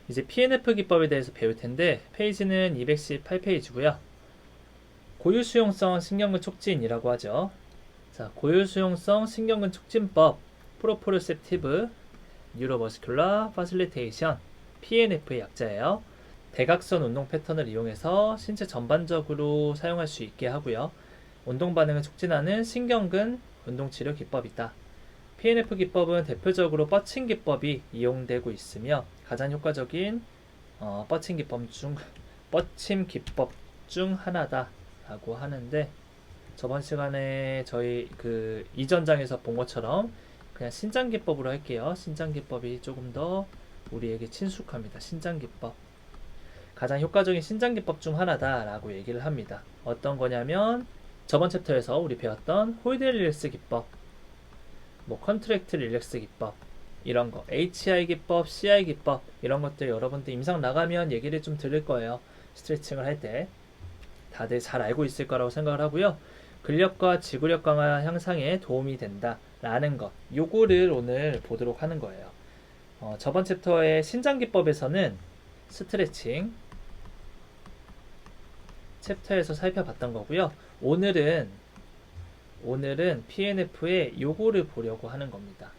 이제 PNF 기법에 대해서 배울 텐데 페이지는 218페이지고요. 고유수용성 신경근 촉진이라고 하죠. 자, 고유수용성 신경근 촉진법 프로프로셉티브 뉴로머스큘라 파실리테이션 PNF의 약자예요. 대각선 운동 패턴을 이용해서 신체 전반적으로 사용할 수 있게 하고요. 운동 반응을 촉진하는 신경근 운동치료 기법이다. PNF 기법은 대표적으로 뻗침 기법이 이용되고 있으며 가장 효과적인 뻗침 기법 중 하나다라고 하는데, 저번 시간에 저희 그 이전 장에서 본 것처럼 그냥 신장 기법으로 할게요. 신장 기법이 조금 더 우리에게 친숙합니다. 신장 기법. 가장 효과적인 신장 기법 중 하나다라고 얘기를 합니다. 어떤 거냐면 저번 챕터에서 우리 배웠던 홀드 릴렉스 기법, 뭐 컨트랙트 릴렉스 기법, 이런 거, HI 기법, CI 기법, 이런 것들 여러분들 임상 나가면 얘기를 좀 들을 거예요. 스트레칭을 할 때 다들 잘 알고 있을 거라고 생각을 하고요. 근력과 지구력 강화 향상에 도움이 된다 라는 것, 요거를 오늘 보도록 하는 거예요. 저번 챕터의 신장 기법에서는 스트레칭 챕터에서 살펴봤던 거고요. 오늘은 PNF의 요거를 보려고 하는 겁니다.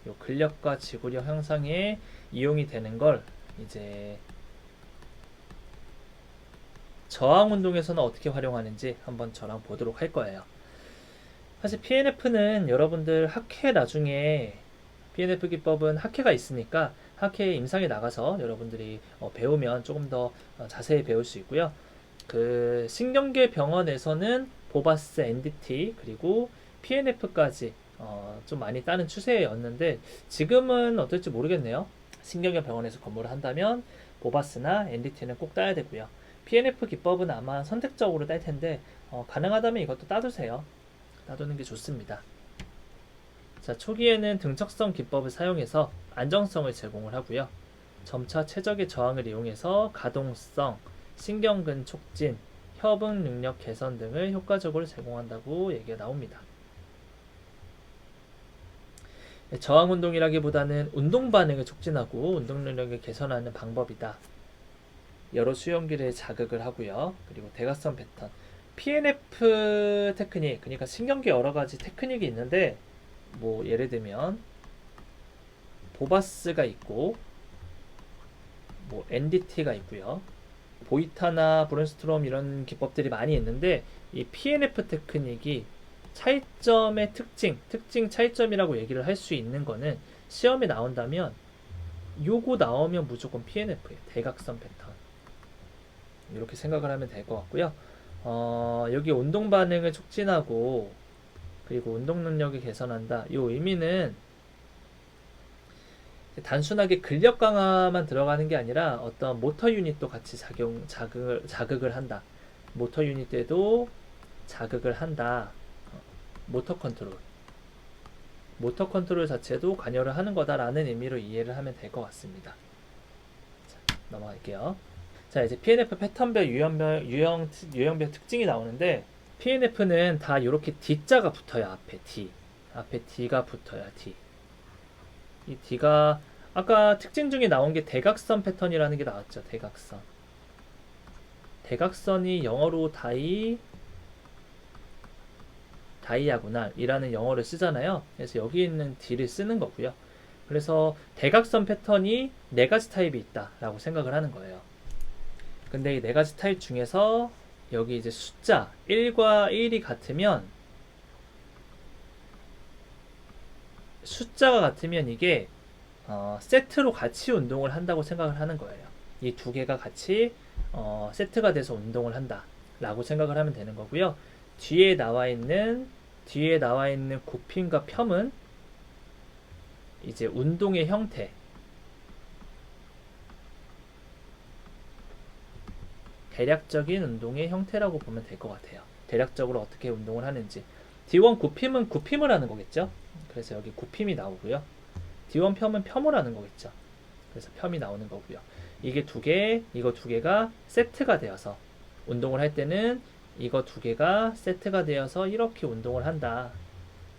요 근력과 지구력 향상에 이용이 되는 걸 이제 저항 운동에서는 어떻게 활용하는지 한번 저랑 보도록 할 거예요. 사실 PNF는 여러분들 학회 나중에 PNF 기법은 학회가 있으니까 학회 임상에 나가서 여러분들이 배우면 조금 더 자세히 배울 수 있고요. 그 신경계 병원에서는 보바스, NDT 그리고 PNF까지 좀 많이 따는 추세였는데 지금은 어떨지 모르겠네요. 신경계 병원에서 근무를 한다면 보바스나 NDT는 꼭 따야 되고요. PNF 기법은 아마 선택적으로 딸 텐데 가능하다면 이것도 따두세요. 따두는 게 좋습니다. 자, 초기에는 등척성 기법을 사용해서 안정성을 제공을 하고요. 점차 최적의 저항을 이용해서 가동성, 신경근 촉진, 협응 능력 개선 등을 효과적으로 제공한다고 얘기가 나옵니다. 저항 운동이라기보다는 운동 반응을 촉진하고 운동 능력을 개선하는 방법이다. 여러 수용기를 자극을 하고요. 그리고 대각선 패턴, PNF 테크닉, 그러니까 신경계 여러 가지 테크닉이 있는데 뭐 예를 들면 보바스가 있고 뭐 NDT가 있고요. 보이타나 브론스트롬 이런 기법들이 많이 있는데 이 PNF 테크닉이 차이점의 특징 차이점이라고 얘기를 할 수 있는 거는 시험에 나온다면 요거 나오면 무조건 PNF예요. 대각선 패턴. 이렇게 생각을 하면 될 것 같고요. 여기 운동 반응을 촉진하고 그리고 운동 능력을 개선한다. 이 의미는 단순하게 근력 강화만 들어가는 게 아니라 어떤 모터 유닛도 같이 자극을 한다. 모터 유닛에도 자극을 한다. 모터 컨트롤 자체도 관여를 하는 거다라는 의미로 이해를 하면 될 것 같습니다. 자, 넘어갈게요. 자, 이제 PNF 패턴별 유형별 특징이 나오는데 PNF는 다 이렇게 D자가 붙어요. 앞에 D가 붙어요. D. 이 D가 아까 특징 중에 나온 게 대각선 패턴이라는 게 나왔죠. 대각선이 영어로 다이아고날이라는 영어를 쓰잖아요. 그래서 여기 있는 D를 쓰는 거고요. 그래서 대각선 패턴이 네 가지 타입이 있다라고 생각을 하는 거예요. 근데 이 네 가지 타입 중에서 여기 이제 숫자 1과 1이 같으면 숫자가 같으면 이게 세트로 같이 운동을 한다고 생각을 하는 거예요. 이 두 개가 같이 세트가 돼서 운동을 한다 라고 생각을 하면 되는 거고요. 뒤에 나와 있는 굽힘과 펴은 이제 운동의 형태, 대략적인 운동의 형태라고 보면 될 것 같아요. 대략적으로 어떻게 운동을 하는지. D1 굽힘은 굽힘을 하는 거겠죠. 그래서 여기 굽힘이 나오고요. D1 펴은 펴을 하는 거겠죠. 그래서 펴이 나오는 거고요. 이게 이거 두 개가 세트가 되어서 운동을 할 때는 이거 두 개가 세트가 되어서 이렇게 운동을 한다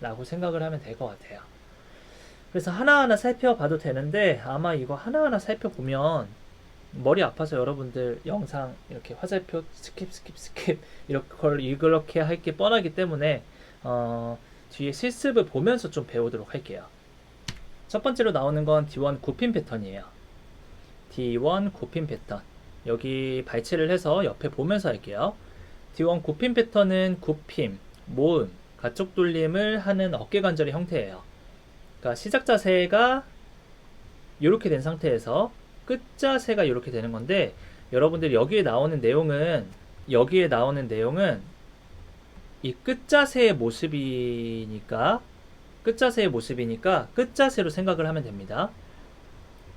라고 생각을 하면 될 것 같아요. 그래서 하나하나 살펴봐도 되는데 아마 이거 하나하나 살펴보면 머리 아파서 여러분들 영상 이렇게 화살표 스킵 이렇게 할 게 뻔하기 때문에 뒤에 실습을 보면서 좀 배우도록 할게요. 첫 번째로 나오는 건 D1 굽힘 패턴이에요. D1 굽힘 패턴. 여기 발치를 해서 옆에 보면서 할게요. D1 굽힘 패턴은 굽힘, 모음, 가쪽 돌림을 하는 어깨 관절의 형태예요. 그러니까 시작 자세가 이렇게 된 상태에서 끝 자세가 이렇게 되는 건데, 여러분들 여기에 나오는 내용은 이 끝 자세의 모습이니까 끝 자세로 생각을 하면 됩니다.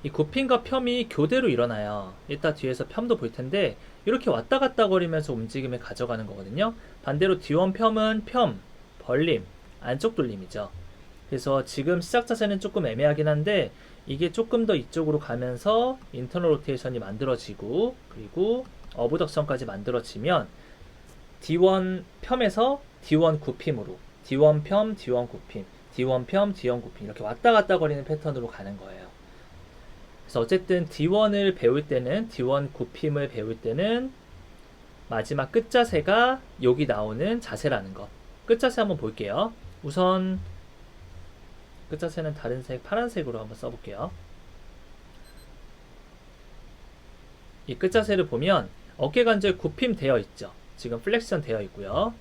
이 굽힘과 펴이 교대로 일어나요. 이따 뒤에서 펴도 볼 텐데 이렇게 왔다 갔다 거리면서 움직임을 가져가는 거거든요. 반대로 D1 펴은 벌림, 안쪽 돌림이죠. 그래서 지금 시작 자세는 조금 애매하긴 한데 이게 조금 더 이쪽으로 가면서 인터널 로테이션이 만들어지고 그리고 어브덕션까지 만들어지면 D1 펴에서 D1 굽힘으로 D1 D1 굽힘, D1 D1 굽힘 이렇게 왔다 갔다 거리는 패턴으로 가는 거예요. 그래서 어쨌든 D1을 배울 때는 D1 굽힘을 배울 때는 마지막 끝 자세가 여기 나오는 자세라는 거. 끝 자세 한번 볼게요. 우선 끝 자세는 다른 색, 파란색으로 한번 써볼게요. 이 끝 자세를 보면 어깨 관절 굽힘 되어 있죠. 지금 플렉션 되어 있고요.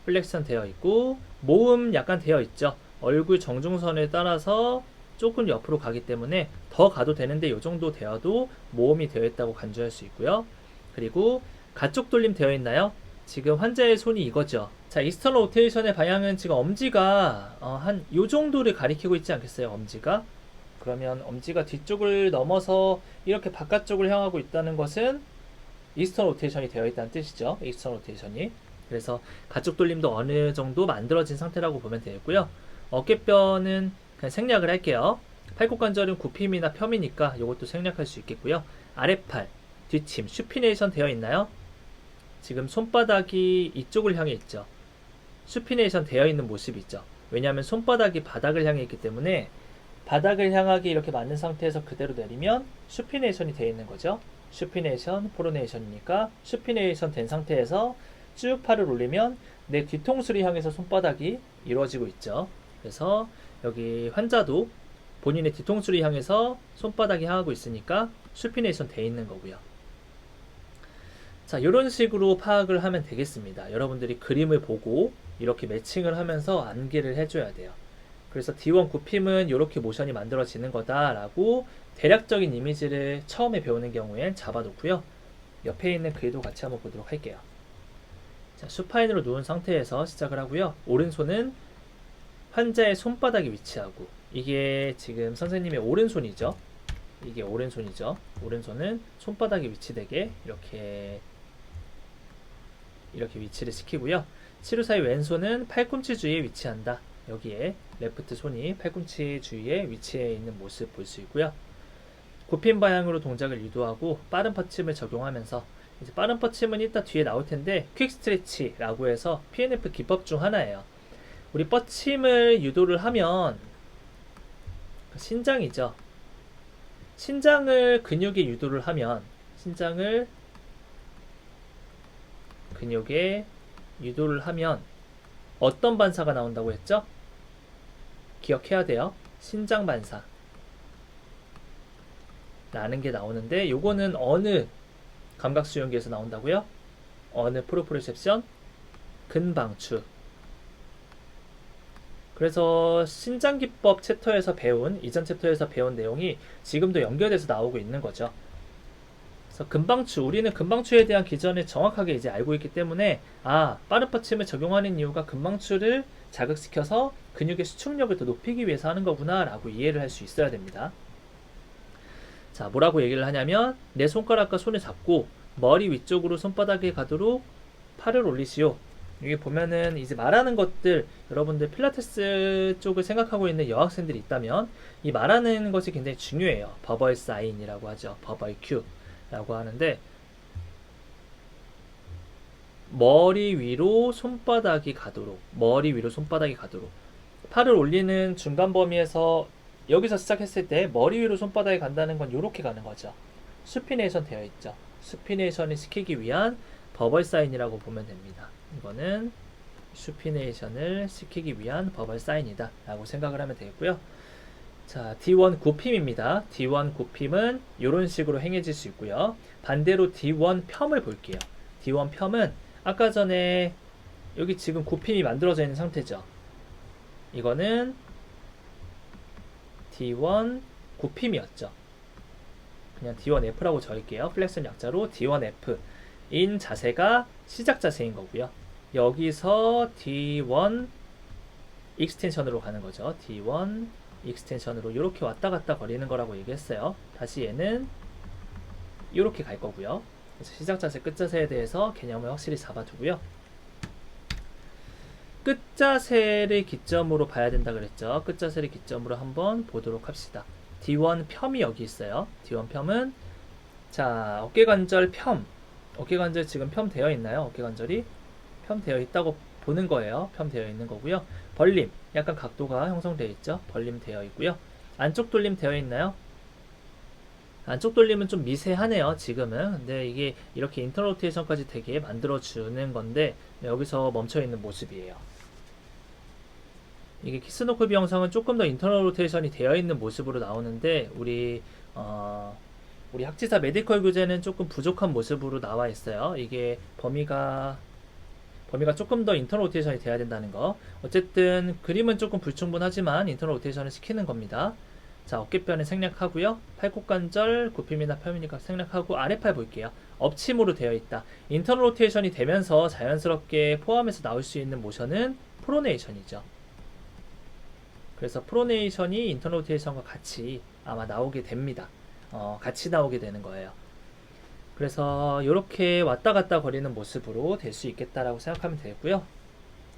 플렉션 되어 있고 모음 약간 되어 있죠. 얼굴 정중선을 따라서 조금 옆으로 가기 때문에 더 가도 되는데 이 정도 되어도 모음이 되어 있다고 간주할 수 있고요. 그리고 가쪽 돌림 되어 있나요? 지금 환자의 손이 이거죠. 자, 이스턴 로테이션의 방향은 지금 엄지가 한 요 정도를 가리키고 있지 않겠어요? 엄지가. 그러면 엄지가 뒤쪽을 넘어서 이렇게 바깥쪽을 향하고 있다는 것은 이스턴 로테이션이 되어 있다는 뜻이죠. 이스턴 로테이션이. 그래서 가쪽 돌림도 어느 정도 만들어진 상태라고 보면 되겠고요. 어깨뼈는 그냥 생략을 할게요. 팔굽관절은 굽힘이나 펴이니까 이것도 생략할 수 있겠고요. 아랫팔, 뒷힘, 슈피네이션 되어 있나요? 지금 손바닥이 이쪽을 향해 있죠. 슈피네이션 되어 있는 모습이 있죠. 왜냐하면 손바닥이 바닥을 향해 있기 때문에 바닥을 향하게 이렇게 맞는 상태에서 그대로 내리면 슈피네이션이 되어 있는 거죠. 슈피네이션, 프로네이션이니까 슈피네이션 된 상태에서 쭉 팔을 올리면 내 뒤통수를 향해서 손바닥이 이루어지고 있죠. 그래서 여기 환자도 본인의 뒤통수를 향해서 손바닥이 향하고 있으니까 슈피네이션 돼 있는 거고요. 자, 이런 식으로 파악을 하면 되겠습니다. 여러분들이 그림을 보고 이렇게 매칭을 하면서 암기를 해줘야 돼요. 그래서 D1 굽힘은 이렇게 모션이 만들어지는 거다라고 대략적인 이미지를 처음에 배우는 경우엔 잡아놓고요. 옆에 있는 글도 같이 한번 보도록 할게요. 자, 수파인으로 누운 상태에서 시작을 하고요. 오른손은 환자의 손바닥에 위치하고, 이게 지금 선생님의 오른손이죠. 이게 오른손이죠. 오른손은 손바닥에 위치되게 이렇게 위치를 시키고요. 치료사의 왼손은 팔꿈치 주위에 위치한다. 여기에 레프트 손이 팔꿈치 주위에 위치해 있는 모습 볼 수 있고요. 굽힘 방향으로 동작을 유도하고 빠른 퍼침을 적용하면서, 이제 빠른 퍼침은 이따 뒤에 나올 텐데 퀵 스트레치라고 해서 PNF 기법 중 하나예요. 우리 뻗침을 유도를 하면 신장이죠. 신장을 근육에 유도를 하면, 신장을 근육에 유도를 하면 어떤 반사가 나온다고 했죠? 기억해야 돼요. 신장 반사 라는 게 나오는데, 요거는 어느 감각 수용기에서 나온다고요? 어느 프로프리셉션? 근방추. 그래서 신장기법 챕터에서 배운, 이전 챕터에서 배운 내용이 지금도 연결돼서 나오고 있는 거죠. 그래서 근방추, 우리는 근방추에 대한 기전을 정확하게 이제 알고 있기 때문에, 빠른 뻗침을 적용하는 이유가 근방추를 자극시켜서 근육의 수축력을 더 높이기 위해서 하는 거구나 라고 이해를 할 수 있어야 됩니다. 자, 뭐라고 얘기를 하냐면, 내 손가락과 손을 잡고 머리 위쪽으로 손바닥에 가도록 팔을 올리시오. 여기 보면은 이제 말하는 것들, 여러분들 필라테스 쪽을 생각하고 있는 여학생들이 있다면 이 말하는 것이 굉장히 중요해요. 버벌 사인이라고 하죠. 버벌 큐라고 하는데, 머리 위로 손바닥이 가도록, 팔을 올리는 중간 범위에서 여기서 시작했을 때 머리 위로 손바닥이 간다는 건 이렇게 가는 거죠. 수피네이션 되어 있죠. 수피네이션을 시키기 위한 버벌 사인이라고 보면 됩니다. 이거는 수피네이션을 시키기 위한 버벌 사인이다 라고 생각을 하면 되겠고요. 자, D1 굽힘입니다. D1 굽힘은 이런 식으로 행해질 수 있고요. 반대로 D1 펴을 볼게요. D1 펴은 아까 전에 여기 지금 굽힘이 만들어져 있는 상태죠. 이거는 D1 굽힘이었죠. 그냥 D1F라고 적을게요. 플렉션 약자로 D1F 인 자세가 시작 자세인 거고요. 여기서 D1 익스텐션으로 가는 거죠. D1 익스텐션으로 이렇게 왔다 갔다 거리는 거라고 얘기했어요. 다시 얘는 이렇게 갈 거고요. 그래서 시작 자세, 끝 자세에 대해서 개념을 확실히 잡아두고요. 끝 자세를 기점으로 봐야 된다 그랬죠. 끝 자세를 기점으로 한번 보도록 합시다. D1 폄이 여기 있어요. D1 폄은 자, 어깨관절 폄. 어깨관절 지금 폄 되어 있나요? 어깨관절이 폄 되어 있다고 보는 거예요. 폄 되어 있는 거고요. 벌림, 약간 각도가 형성되어 있죠. 벌림 되어 있고요. 안쪽 돌림 되어 있나요? 안쪽 돌림은 좀 미세하네요. 지금은. 근데 이게 이렇게 인터널 로테이션까지 되게 만들어주는 건데 여기서 멈춰있는 모습이에요. 이게 키스노클비 영상은 조금 더 인터널 로테이션이 되어 있는 모습으로 나오는데 우리 학지사 메디컬 교재는 조금 부족한 모습으로 나와 있어요. 이게 범위가 조금 더 인터널 로테이션이 돼야 된다는 거. 어쨌든 그림은 조금 불충분하지만 인터널 로테이션을 시키는 겁니다. 자, 어깨뼈는 생략하고요. 팔굽관절 굽힘이나 펴이니까 생략하고 아래팔 볼게요. 엎침으로 되어 있다. 인터널 로테이션이 되면서 자연스럽게 포함해서 나올 수 있는 모션은 프로네이션이죠. 그래서 프로네이션이 인터널 로테이션과 같이 아마 나오게 됩니다. 같이 나오게 되는 거예요. 그래서 이렇게 왔다 갔다 거리는 모습으로 될 수 있겠다라고 생각하면 되고요.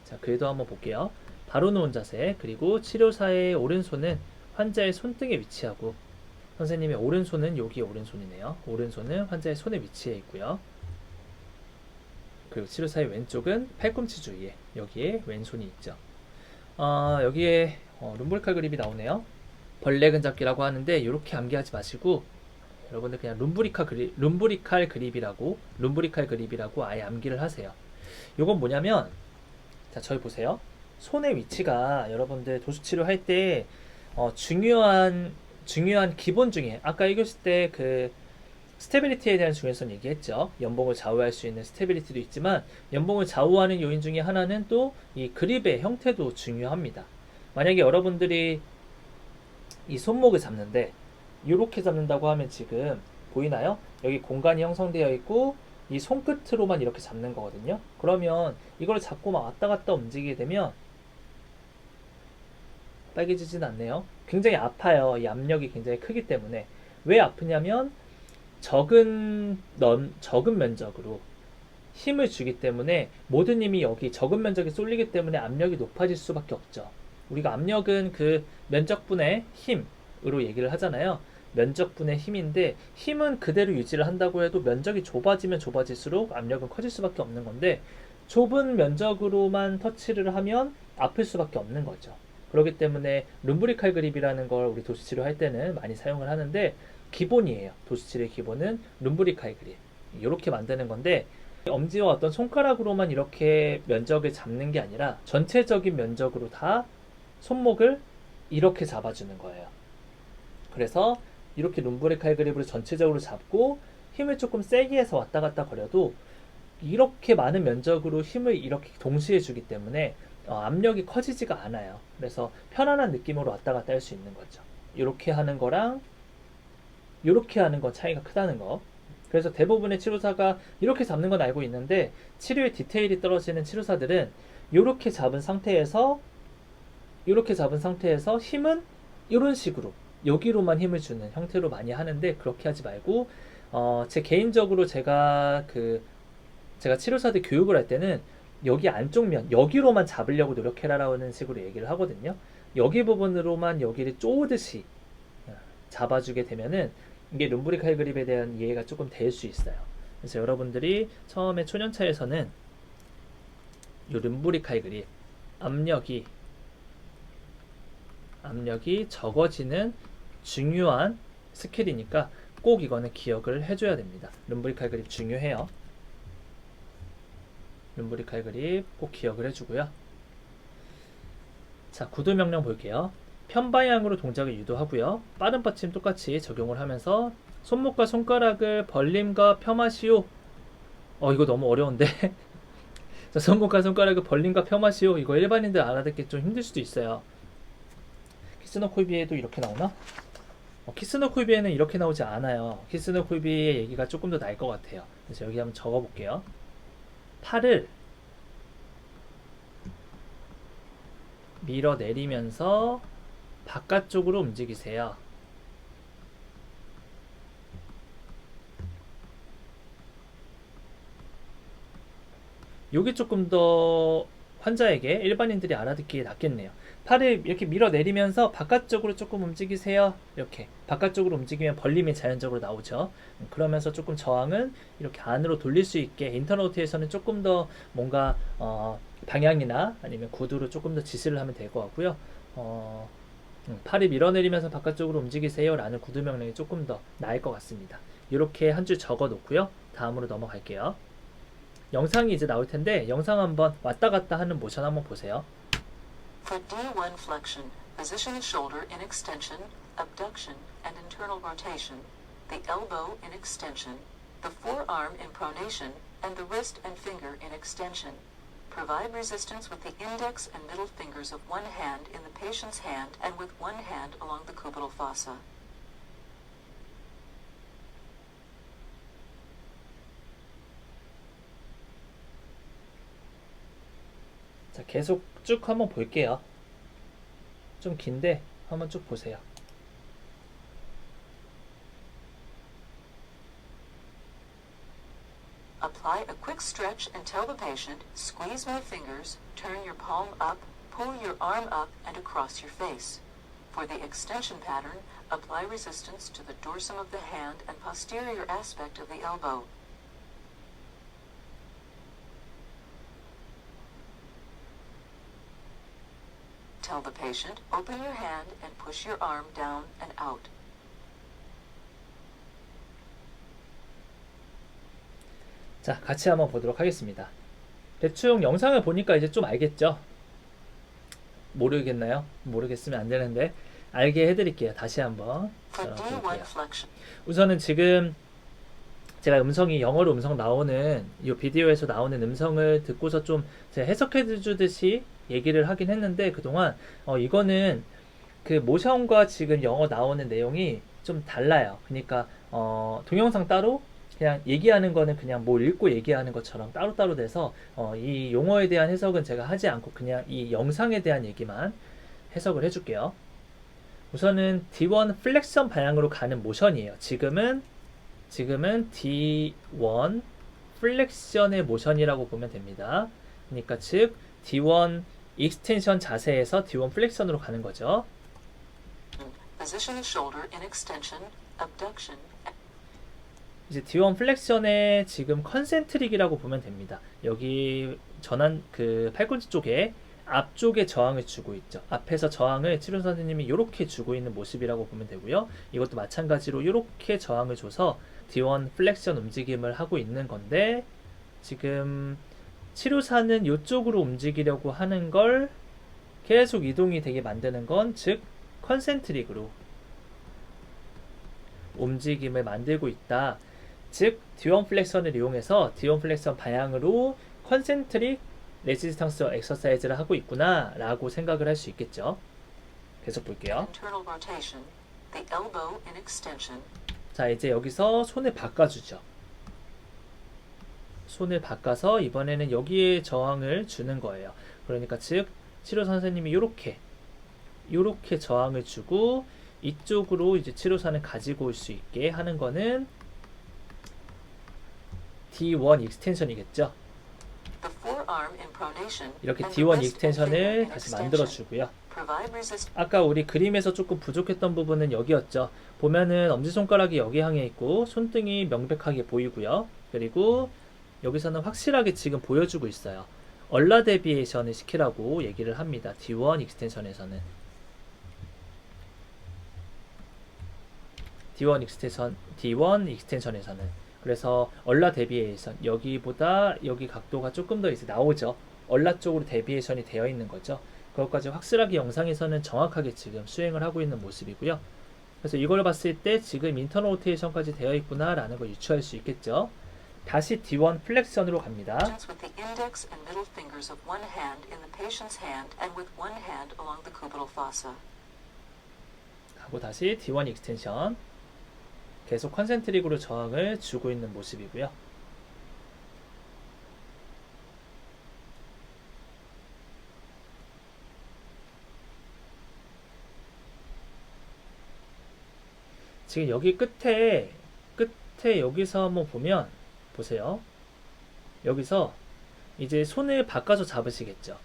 자, 그래도 한번 볼게요. 바로 누운 자세, 그리고 치료사의 오른손은 환자의 손등에 위치하고 선생님의 오른손은 여기 오른손이네요. 오른손은 환자의 손에 위치해 있고요. 그리고 치료사의 왼쪽은 팔꿈치 주위에 여기에 왼손이 있죠. 여기에 룸브리칼 그립이 나오네요. 벌레 근잡기라고 하는데 이렇게 암기하지 마시고 여러분들 그냥 룸브리칼 그립이라고 아예 암기를 하세요. 이건 뭐냐면 자, 저희 보세요. 손의 위치가 여러분들 도수치료 할 때 중요한 기본 중에 아까 읽었을 때 그 스테빌리티에 대한 중요성 얘기했죠. 연봉을 좌우할 수 있는 스테빌리티도 있지만 연봉을 좌우하는 요인 중에 하나는 또 이 그립의 형태도 중요합니다. 만약에 여러분들이 이 손목을 잡는데 이렇게 잡는다고 하면 지금 보이나요? 여기 공간이 형성되어 있고 이 손끝으로만 이렇게 잡는 거거든요. 그러면 이걸 잡고 막 왔다 갔다 움직이게 되면 빨개지진 않네요. 굉장히 아파요. 이 압력이 굉장히 크기 때문에. 왜 아프냐면 적은 면적으로 힘을 주기 때문에 모든 힘이 여기 적은 면적에 쏠리기 때문에 압력이 높아질 수밖에 없죠. 우리가 압력은 그 면적분의 힘으로 얘기를 하잖아요. 면적분의 힘인데 힘은 그대로 유지를 한다고 해도 면적이 좁아지면 좁아질수록 압력은 커질 수밖에 없는 건데 좁은 면적으로만 터치를 하면 아플 수밖에 없는 거죠. 그렇기 때문에 룸브리칼 그립이라는 걸 우리 도수치료 할 때는 많이 사용을 하는데 기본이에요. 도수치료의 기본은 룸브리칼 그립. 이렇게 만드는 건데 엄지와 어떤 손가락으로만 이렇게 면적을 잡는 게 아니라 전체적인 면적으로 다 손목을 이렇게 잡아주는 거예요. 그래서 이렇게 룸브리칼 그립으로 전체적으로 잡고 힘을 조금 세게 해서 왔다 갔다 거려도 이렇게 많은 면적으로 힘을 이렇게 동시에 주기 때문에 압력이 커지지가 않아요. 그래서 편안한 느낌으로 왔다 갔다 할 수 있는 거죠. 이렇게 하는 거랑 이렇게 하는 건 차이가 크다는 거. 그래서 대부분의 치료사가 이렇게 잡는 건 알고 있는데 치료의 디테일이 떨어지는 치료사들은 이렇게 잡은 상태에서 힘은 이런 식으로 여기로만 힘을 주는 형태로 많이 하는데 그렇게 하지 말고 제 개인적으로 제가 치료사들 교육을 할 때는 여기 안쪽 면 여기로만 잡으려고 노력해라라는 식으로 얘기를 하거든요. 여기 부분으로만 여기를 쪼듯이 잡아주게 되면은 이게 룸브리칼 그립에 대한 이해가 조금 될 수 있어요. 그래서 여러분들이 처음에 초년차에서는 이 룸브리칼 그립 압력이 압력이 적어지는 중요한 스킬이니까 꼭 이거는 기억을 해줘야 됩니다. 룸브리칼 그립 중요해요. 룸브리칼 그립 꼭 기억을 해주고요. 자, 구두 명령 볼게요. 편방향으로 동작을 유도하고요. 빠른 받침 똑같이 적용을 하면서 손목과 손가락을 벌림과 펴마시오. 이거 너무 어려운데. 자, 손목과 손가락을 벌림과 펴마시오. 이거 일반인들 알아듣기 좀 힘들 수도 있어요. 키스노코이비에도 이렇게 나오나? 키스노코이비에는 이렇게 나오지 않아요. 키스노코이비의 얘기가 조금 더 나을 것 같아요. 그래서 여기 한번 적어볼게요. 팔을 밀어내리면서 바깥쪽으로 움직이세요. 요게 조금 더 환자에게 일반인들이 알아듣기에 낫겠네요. 팔을 이렇게 밀어내리면서 바깥쪽으로 조금 움직이세요. 이렇게 바깥쪽으로 움직이면 벌림이 자연적으로 나오죠. 그러면서 조금 저항은 이렇게 안으로 돌릴 수 있게 인터노트에서는 조금 더 뭔가 방향이나 아니면 구두로 조금 더 지시를 하면 될 것 같고요. 팔을 밀어내리면서 바깥쪽으로 움직이세요 라는 구두 명령이 조금 더 나을 것 같습니다. 이렇게 한 줄 적어 놓고요. 다음으로 넘어갈게요. 영상이 이제 나올 텐데 영상 한번 왔다 갔다 하는 모션 한번 보세요. For D1 flexion, position the shoulder in extension, abduction, and internal rotation, the elbow in extension, the forearm in pronation, and the wrist and finger in extension. Provide resistance with the index and middle fingers of one hand in the patient's hand and with one hand along the cubital fossa. 자, 계속 쭉 한번 볼게요. 좀 긴데 한번 쭉 보세요. Apply a quick stretch and tell the patient, squeeze my fingers, turn your palm up, pull your arm up and across your face. For the extension pattern, apply resistance to the dorsum of the hand and posterior aspect of the elbow. Tell the patient, open your hand and push your arm down and out. 자, 같이 한번 보도록 하겠습니다. 대충 영상을 보니까 이제 좀 알겠죠? 모르겠나요? 모르겠으면 안 되는데 알게 해드릴게요. 다시 한번 볼게요. 우선은 지금 제가 음성이 영어로 음성 나오는 이 비디오에서 나오는 음성을 듣고서 좀 제가 해석해 주듯이 얘기를 하긴 했는데 그동안 이거는 그 모션과 지금 영어 나오는 내용이 좀 달라요. 그러니까 동영상 따로 그냥 얘기하는 거는 그냥 뭐 읽고 얘기하는 것처럼 따로따로 돼서 이 용어에 대한 해석은 제가 하지 않고 그냥 이 영상에 대한 얘기만 해석을 해줄게요. 우선은 D1 플렉션 방향으로 가는 모션이에요. 지금은 D1 플렉션의 모션이라고 보면 됩니다. 그러니까 즉 D1 익스텐션 자세에서 D1 플렉션으로 가는 거죠. Position the shoulder in extension, abduction. 이제 D1 플렉션의 지금 컨센트릭이라고 보면 됩니다. 여기 전환 그 팔꿈치 쪽에 앞쪽에 저항을 주고 있죠. 앞에서 저항을 치료 선생님이 이렇게 주고 있는 모습이라고 보면 되고요. 이것도 마찬가지로 이렇게 저항을 줘서 D1 플렉션 움직임을 하고 있는 건데 지금 치료사는 이쪽으로 움직이려고 하는 걸 계속 이동이 되게 만드는 건 즉 컨센트릭으로 움직임을 만들고 있다. 즉 D1 플렉션을 이용해서 D1 플렉션 방향으로 컨센트릭 레지스탕스 엑서사이즈를 하고 있구나 라고 생각을 할 수 있겠죠. 계속 볼게요. 자, 이제 여기서 손을 바꿔주죠. 손을 바꿔서 이번에는 여기에 저항을 주는 거예요. 그러니까 즉 치료 선생님이 이렇게 저항을 주고 이쪽으로 이제 치료사는 가지고 올 수 있게 하는 거는 D1 익스텐션이겠죠. 이렇게 D1 익스텐션을 다시 만들어 주고요. 아까 우리 그림에서 조금 부족했던 부분은 여기였죠. 보면은 엄지손가락이 여기 향해 있고 손등이 명백하게 보이고요. 그리고 여기서는 확실하게 지금 보여주고 있어요. 얼라 데비에이션을 시키라고 얘기를 합니다. D1 익스텐션에서는. D1 익스텐션에서는. 그래서 얼라 데비에이션, 여기보다 여기 각도가 조금 더 이제 나오죠. 얼라 쪽으로 데비에이션이 되어 있는 거죠. 그것까지 확실하게 영상에서는 정확하게 지금 수행을 하고 있는 모습이고요. 그래서 이걸 봤을 때 지금 인터널 로테이션까지 되어 있구나 라는 걸 유추할 수 있겠죠. 다시 D1 플렉션으로 갑니다. With the index and middle fingers of one hand in the patient's hand and with one hand along the cubital fossa. 하고 다시 D1 익스텐션. 계속 컨센트릭으로 저항을 주고 있는 모습이고요. 지금 여기 끝에 여기서 한번 보면 보세요. 여기서 이제 손을 바꿔서 잡으시겠죠.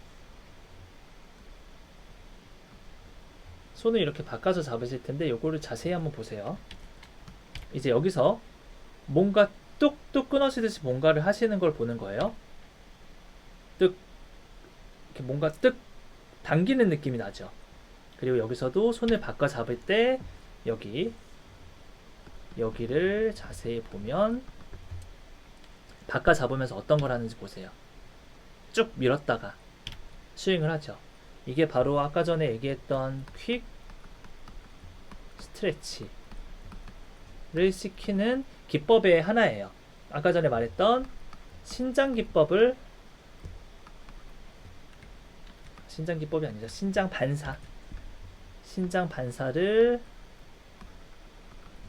손을 이렇게 바꿔서 잡으실 텐데 요거를 자세히 한번 보세요. 이제 여기서 뭔가 뚝뚝 끊어지듯이 뭔가를 하시는 걸 보는 거예요. 이렇게 뭔가 뜩 당기는 느낌이 나죠. 그리고 여기서도 손을 바꿔 잡을 때 여기를 자세히 보면 바꿔 잡으면서 어떤 걸 하는지 보세요. 쭉 밀었다가 스윙을 하죠. 이게 바로 아까 전에 얘기했던 퀵 스트레치를 시키는 기법의 하나예요. 아까 전에 말했던 신장 기법이 아니라 신장 반사를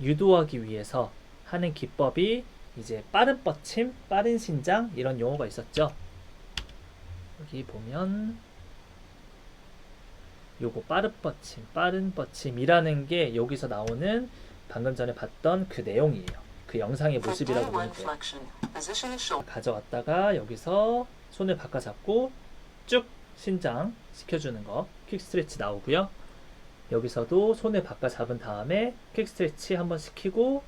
유도하기 위해서 하는 기법이 이제 빠른 뻗침, 빠른 신장 이런 용어가 있었죠. 여기 보면 요거 빠른 뻗침이라는 게 여기서 나오는 방금 전에 봤던 그 내용이에요. 그 영상의 모습이라고 보면 돼요. 가져왔다가 여기서 손을 바꿔 잡고 쭉 신장 시켜주는 거 퀵 스트레치 나오고요. 여기서도 손을 바꿔 잡은 다음에 퀵 스트레치 한번 시키고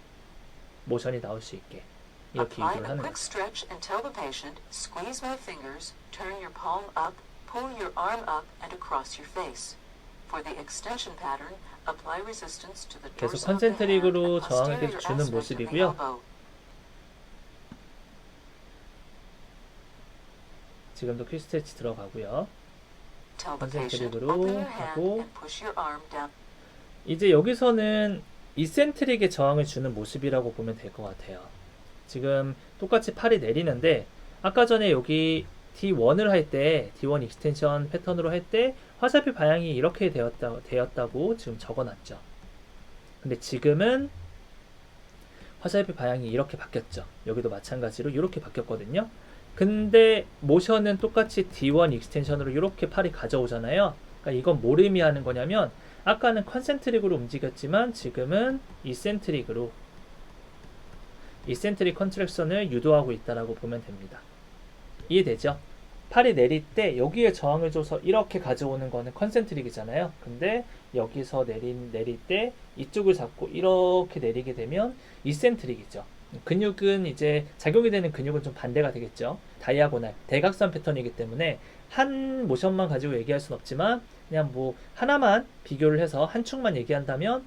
모션이 나올 수 있게 이렇게 유도를 하는 거예요. stretch and tell the patient, squeeze my fingers, turn your palm up, pull your arm up and across your face. For the extension pattern, apply resistance to the 계속 dorsal of the hand 컨센트릭으로 and 저항을 posterior 계속 주는 aspect of the 모습이고요. elbow. 지금도 퀵 스트레치 들어가고요. Tell the patient, 컨센트릭으로 open your hand 하고 and push your arm down. 이제 여기서는 이센트릭의 저항을 주는 모습이라고 보면 될 것 같아요. 지금 똑같이 팔이 내리는데 아까 전에 여기 D1을 할 때 D1 익스텐션 패턴으로 할 때 화살표 방향이 이렇게 되었다고 지금 적어놨죠. 근데 지금은 화살표 방향이 이렇게 바뀌었죠. 여기도 마찬가지로 이렇게 바뀌었거든요. 근데 모션은 똑같이 D1 익스텐션으로 이렇게 팔이 가져오잖아요. 그러니까 이건 뭘 의미하는 거냐면 아까는 컨센트릭으로 움직였지만 지금은 이센트릭 컨트랙션을 유도하고 있다라고 보면 됩니다. 이해되죠? 팔이 내릴 때 여기에 저항을 줘서 이렇게 가져오는 거는 컨센트릭이잖아요. 근데 여기서 내릴 때 이쪽을 잡고 이렇게 내리게 되면 이센트릭이죠. 근육은 이제 작용이 되는 근육은 좀 반대가 되겠죠. 다이아고날, 대각선 패턴이기 때문에 한 모션만 가지고 얘기할 순 없지만 그냥 뭐 하나만 비교를 해서 한 축만 얘기한다면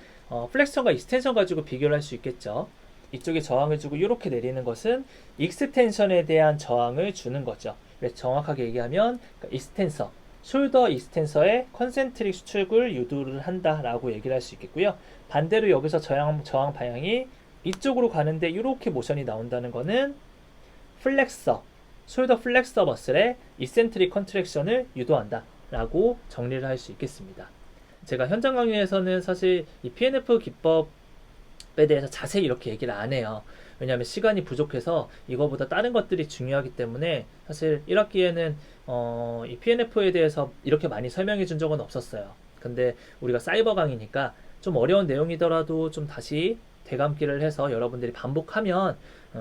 플렉션과 익스텐션 가지고 비교를 할 수 있겠죠. 이쪽에 저항을 주고 이렇게 내리는 것은 익스텐션에 대한 저항을 주는 거죠. 그래서 정확하게 얘기하면 익스텐서, 숄더 익스텐서의 컨센트릭 수축을 유도를 한다라고 얘기를 할 수 있겠고요. 반대로 여기서 저항 방향이 이쪽으로 가는데 이렇게 모션이 나온다는 거는 플렉서, 숄더 플렉서 머슬의 이센트릭 컨트랙션을 유도한다 라고 정리를 할 수 있겠습니다. 제가 현장 강의에서는 사실 이 PNF 기법에 대해서 자세히 이렇게 얘기를 안 해요. 왜냐하면 시간이 부족해서 이거보다 다른 것들이 중요하기 때문에 사실 1학기에는 이 PNF에 대해서 이렇게 많이 설명해 준 적은 없었어요. 근데 우리가 사이버 강의니까 좀 어려운 내용이더라도 좀 다시 되감기를 해서 여러분들이 반복하면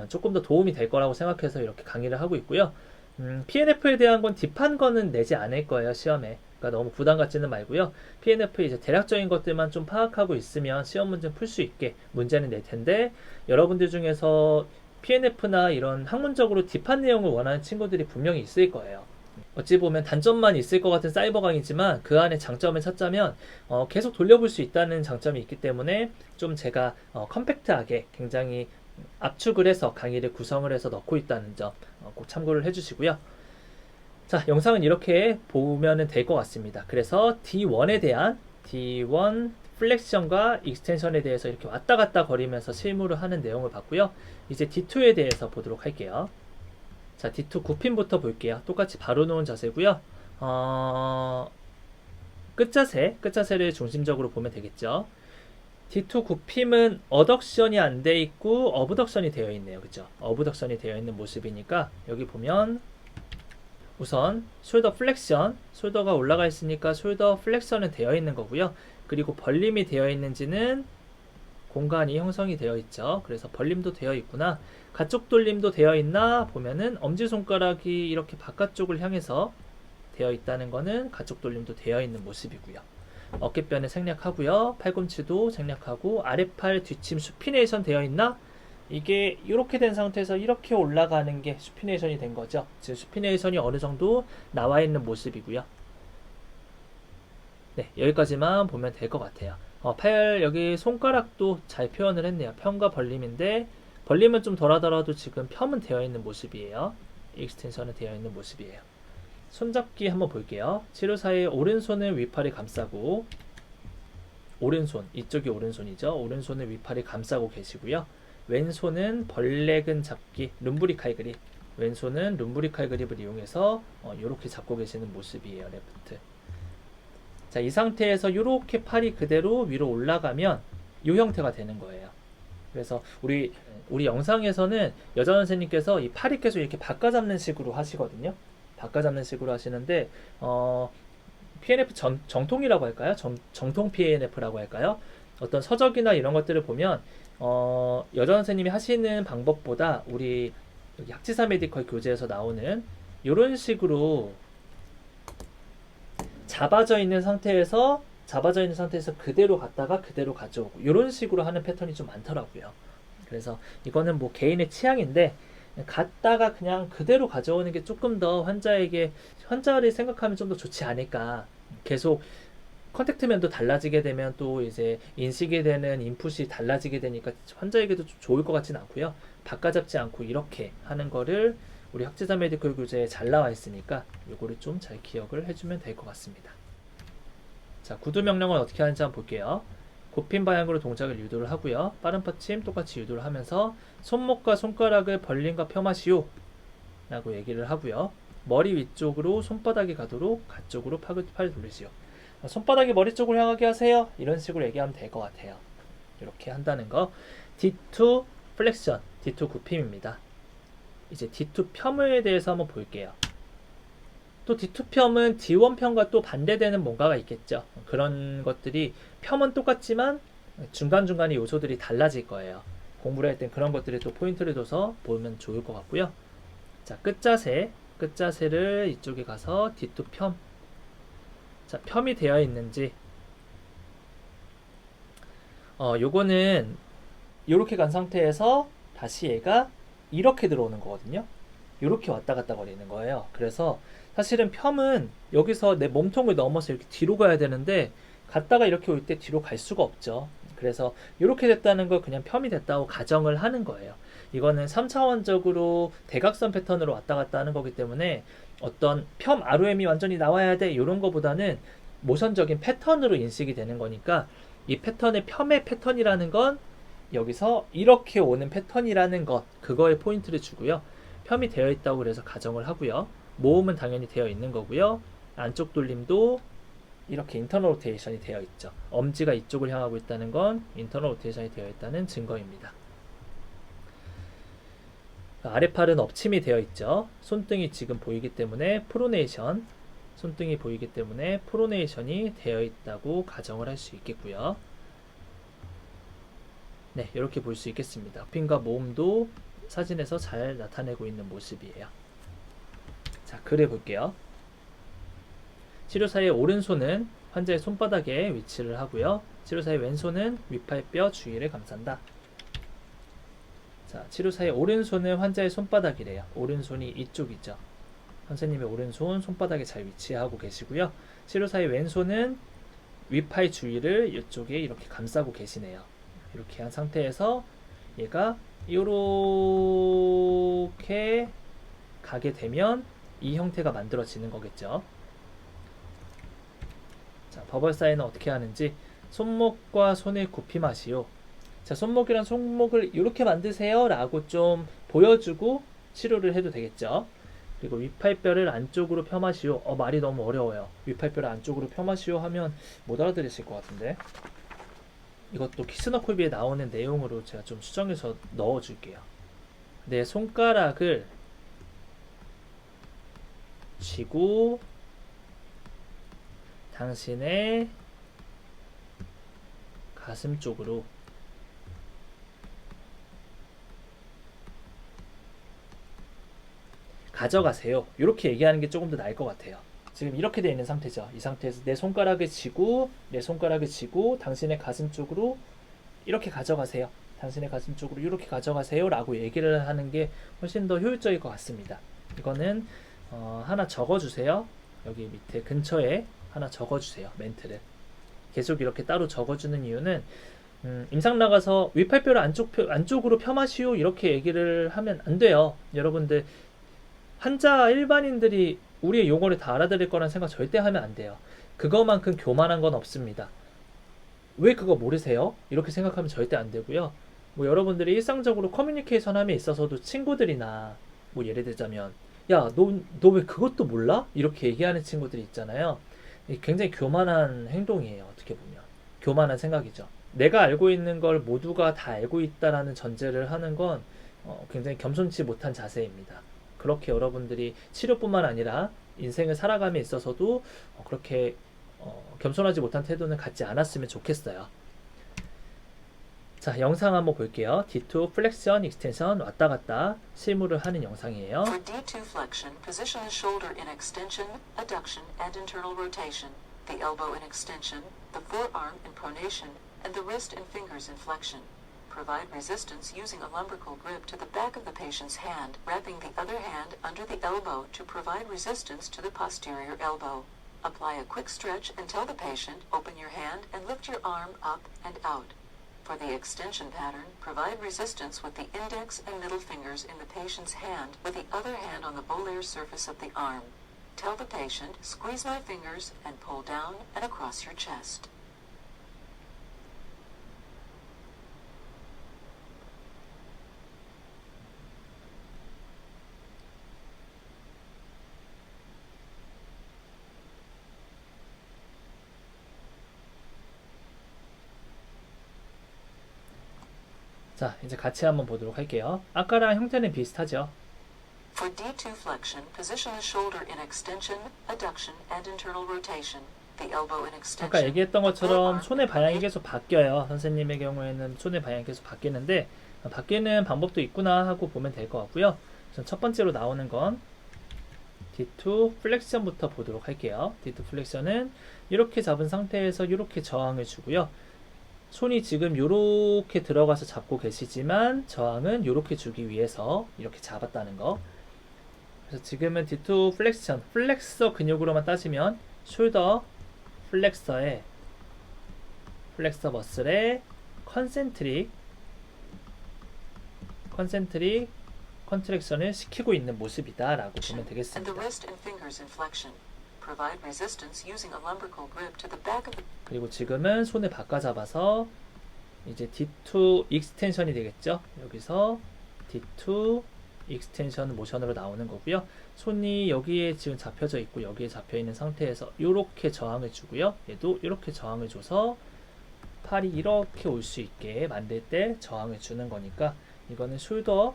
조금 더 도움이 될 거라고 생각해서 이렇게 강의를 하고 있고요. PNF에 대한 건 딥한 거는 내지 않을 거예요, 시험에. 그러니까 너무 부담 갖지는 말고요. PNF 이제 대략적인 것들만 좀 파악하고 있으면 시험 문제 풀 수 있게 문제는 낼 텐데, 여러분들 중에서 PNF나 이런 학문적으로 딥한 내용을 원하는 친구들이 분명히 있을 거예요. 어찌 보면 단점만 있을 것 같은 사이버강이지만 그 안에 장점을 찾자면 계속 돌려볼 수 있다는 장점이 있기 때문에 좀 제가 컴팩트하게 굉장히 압축을 해서 강의를 구성을 해서 넣고 있다는 점 꼭 참고를 해주시고요. 자, 영상은 이렇게 보면 될 것 같습니다. 그래서 D1 플렉션과 익스텐션에 대해서 이렇게 왔다 갔다 거리면서 실무를 하는 내용을 봤고요. 이제 D2에 대해서 보도록 할게요. 자, D2 9핀부터 볼게요. 똑같이 바로 놓은 자세고요. 끝자세를 중심적으로 보면 되겠죠. D2 9핀은 어덕션이 안 돼 있고 어브덕션이 되어 있네요. 그죠? 어브덕션이 되어 있는 모습이니까 여기 보면 우선 숄더 플렉션, 숄더가 올라가 있으니까 숄더 플렉션은 되어 있는 거고요. 그리고 벌림이 되어 있는지는 공간이 형성이 되어 있죠. 그래서 벌림도 되어 있구나. 가쪽 돌림도 되어 있나 보면은 엄지손가락이 이렇게 바깥쪽을 향해서 되어 있다는 거는 가쪽 돌림도 되어 있는 모습이고요. 어깨뼈는 생략하고요. 팔꿈치도 생략하고 아랫팔 뒷침 수피네이션 되어 있나? 이게 이렇게 된 상태에서 이렇게 올라가는 게 수피네이션이 된 거죠. 지금 수피네이션이 어느 정도 나와 있는 모습이고요. 네, 여기까지만 보면 될 것 같아요. 팔 여기 손가락도 잘 표현을 했네요. 편과 벌림인데 벌림은 좀 덜하더라도 지금 펴은 되어 있는 모습이에요. 익스텐션은 되어 있는 모습이에요. 손잡기 한번 볼게요. 치료사의 오른손을 위팔이 감싸고 오른손, 이쪽이 오른손이죠. 오른손을 위팔이 감싸고 계시고요. 왼손은 벌레근 잡기, 룸브리칼 그립. 왼손은 룸브리칼 그립을 이용해서 이렇게 잡고 계시는 모습이에요. 레프트. 자, 이 상태에서 이렇게 팔이 그대로 위로 올라가면 이 형태가 되는 거예요. 그래서 우리 영상에서는 여자 선생님께서 이 팔이 계속 이렇게 바꿔잡는 식으로 하시거든요. 바꿔잡는 식으로 하시는데 PNF 정통이라고 할까요? 정통 PNF라고 할까요? 어떤 서적이나 이런 것들을 보면 여자 선생님이 하시는 방법보다 우리 여기 학지사 메디컬 교재에서 나오는 이런 식으로 잡아져 있는 상태에서 그대로 갔다가 그대로 가져오고 이런 식으로 하는 패턴이 좀 많더라고요. 그래서 이거는 뭐 개인의 취향인데 갔다가 그냥 그대로 가져오는 게 조금 더 환자를 생각하면 좀 더 좋지 않을까. 계속 컨택트면도 달라지게 되면 또 이제 인식이 되는 인풋이 달라지게 되니까 환자에게도 좀 좋을 것 같진 않고요. 바꿔잡지 않고 이렇게 하는 거를 우리 학지사 메디컬 교재에 잘 나와 있으니까 이거를 좀 잘 기억을 해주면 될 것 같습니다. 자, 구두 명령은 어떻게 하는지 한번 볼게요. 굽힌 방향으로 동작을 유도를 하고요. 빠른 받침 똑같이 유도를 하면서 손목과 손가락을 벌림과 펴마시오 라고 얘기를 하고요. 머리 위쪽으로 손바닥이 가도록 가쪽으로 팔 돌리시오. 손바닥이 머리 쪽으로 향하게 하세요. 이런 식으로 얘기하면 될 것 같아요. 이렇게 한다는 거. D2 플렉션, D2 굽힘입니다. 이제 D2 폄에 대해서 한번 볼게요. 또 D2 폄은 D1 폄과 또 반대되는 뭔가가 있겠죠. 그런 것들이 폄은 똑같지만 중간중간에 요소들이 달라질 거예요. 공부를 할 땐 그런 것들이 또 포인트를 둬서 보면 좋을 것 같고요. 자, 끝자세를 이쪽에 가서 D2 폄. 자, 폄이 되어 있는지 요거는 이렇게 간 상태에서 다시 얘가 이렇게 들어오는 거거든요. 이렇게 왔다 갔다 거리는 거예요. 그래서 사실은 폄은 여기서 내 몸통을 넘어서 이렇게 뒤로 가야 되는데 갔다가 이렇게 올 때 뒤로 갈 수가 없죠. 그래서 이렇게 됐다는 걸 그냥 폄이 됐다고 가정을 하는 거예요. 이거는 3차원적으로 대각선 패턴으로 왔다 갔다 하는 거기 때문에 어떤 폄 ROM이 완전히 나와야 돼 이런 거보다는 모션적인 패턴으로 인식이 되는 거니까 이 패턴의 폄의 패턴이라는 건 여기서 이렇게 오는 패턴이라는 것, 그거에 포인트를 주고요. 폄이 되어 있다고 그래서 가정을 하고요. 모음은 당연히 되어 있는 거고요. 안쪽 돌림도 이렇게 인터널 로테이션이 되어 있죠. 엄지가 이쪽을 향하고 있다는 건 인터널 로테이션이 되어 있다는 증거입니다. 아랫팔은 엎침이 되어 있죠. 손등이 지금 보이기 때문에 프로네이션, 손등이 보이기 때문에 프로네이션이 되어 있다고 가정을 할 수 있겠고요. 네, 이렇게 볼 수 있겠습니다. 핀과 모음도 사진에서 잘 나타내고 있는 모습이에요. 자, 그래 볼게요. 치료사의 오른손은 환자의 손바닥에 위치를 하고요. 치료사의 왼손은 윗팔뼈 주위를 감싼다. 자, 치료사의 오른손은 환자의 손바닥이래요. 오른손이 이쪽이죠. 선생님의 오른손 손바닥에 잘 위치하고 계시고요. 치료사의 왼손은 윗팔 주위를 이쪽에 이렇게 감싸고 계시네요. 이렇게 한 상태에서 얘가 이렇게 가게 되면 이 형태가 만들어지는 거겠죠. 자, 버벌 사인은 어떻게 하는지 손목과 손의 굽힘하시오. 자, 손목이랑 손목을 이렇게 만드세요 라고 좀 보여주고 치료를 해도 되겠죠. 그리고 윗팔뼈를 안쪽으로 펴마시오. 말이 너무 어려워요. 윗팔뼈를 안쪽으로 펴마시오 하면 못 알아들으실 것 같은데, 이것도 키스너콜비에 나오는 내용으로 제가 좀 수정해서 넣어줄게요. 내 손가락을 쥐고 당신의 가슴 쪽으로 가져가세요. 이렇게 얘기하는 게 조금 더 나을 것 같아요. 지금 이렇게 되어 있는 상태죠. 이 상태에서 내 손가락을 쥐고 당신의 가슴 쪽으로 이렇게 가져가세요. 당신의 가슴 쪽으로 이렇게 가져가세요 라고 얘기를 하는 게 훨씬 더 효율적일 것 같습니다. 이거는 하나 적어주세요. 여기 밑에 근처에 하나 적어주세요. 멘트를 계속 이렇게 따로 적어주는 이유는 임상 나가서 윗팔뼈를 안쪽으로 펴마시오 이렇게 얘기를 하면 안 돼요. 여러분들 환자 일반인들이 우리의 용어를 다 알아들을 거란 생각 절대 하면 안 돼요. 그거만큼 교만한 건 없습니다. 왜 그거 모르세요? 이렇게 생각하면 절대 안 되고요. 뭐 여러분들이 일상적으로 커뮤니케이션 함에 있어서도 친구들이나 뭐 예를 들자면 야, 너 왜 그것도 몰라? 이렇게 얘기하는 친구들이 있잖아요. 굉장히 교만한 행동이에요. 어떻게 보면 교만한 생각이죠. 내가 알고 있는 걸 모두가 다 알고 있다라는 전제를 하는 건 굉장히 겸손치 못한 자세입니다. 그렇게 여러분들이 치료뿐만 아니라 인생을 살아감에 있어서도 그렇게 겸손하지 못한 태도는 갖지 않았으면 좋겠어요. 자, 영상 한번 볼게요. D2 플렉션, 익스텐션 왔다 갔다 실무를 하는 영상이에요. For D2 flexion, position the shoulder in extension, adduction, and internal rotation, the elbow in extension, the forearm in pronation, and the wrist and fingers in flexion. Provide resistance using a lumbrical grip to the back of the patient's hand, wrapping the other hand under the elbow to provide resistance to the posterior elbow. Apply a quick stretch and tell the patient, open your hand and lift your arm up and out. For the extension pattern, provide resistance with the index and middle fingers in the patient's hand with the other hand on the volar surface of the arm. Tell the patient, squeeze my fingers and pull down and across your chest. 자, 이제 같이 한번 보도록 할게요. 아까랑 형태는 비슷하죠. For D2 flexion, position the shoulder in extension, adduction, and internal rotation. The elbow in extension. 아까 얘기했던 것처럼 손의 방향이 계속 바뀌어요. 선생님의 경우에는 손의 방향이 계속 바뀌는데 바뀌는 방법도 있구나 하고 보면 될 것 같고요. 첫 번째로 나오는 건 D2 플렉션부터 보도록 할게요. D2 플렉션은 이렇게 잡은 상태에서 이렇게 저항을 주고요. 손이 지금 이렇게 들어가서 잡고 계시지만 저항은 이렇게 주기 위해서 이렇게 잡았다는 거. 그래서 지금은 D2 플렉션, 플렉서 근육으로만 따지면 숄더 플렉서의 플렉서 머슬의 컨센트릭 컨트랙션을 시키고 있는 모습이다 라고 보면 And 되겠습니다. the wrist and fingers in flexion. Provide resistance using a lumbrical grip to the back of the. 그리고 지금은 손을 바꿔 잡아서 이제 D2 익스텐션이 되겠죠. 여기서 D2 익스텐션 모션으로 나오는 거고요. 손이 여기에 지금 잡혀져 있고 여기에 잡혀 있는 상태에서 이렇게 저항을 주고요. 얘도 이렇게 저항을 줘서 팔이 이렇게 올 수 있게 만들 때 저항을 주는 거니까 이거는 숄더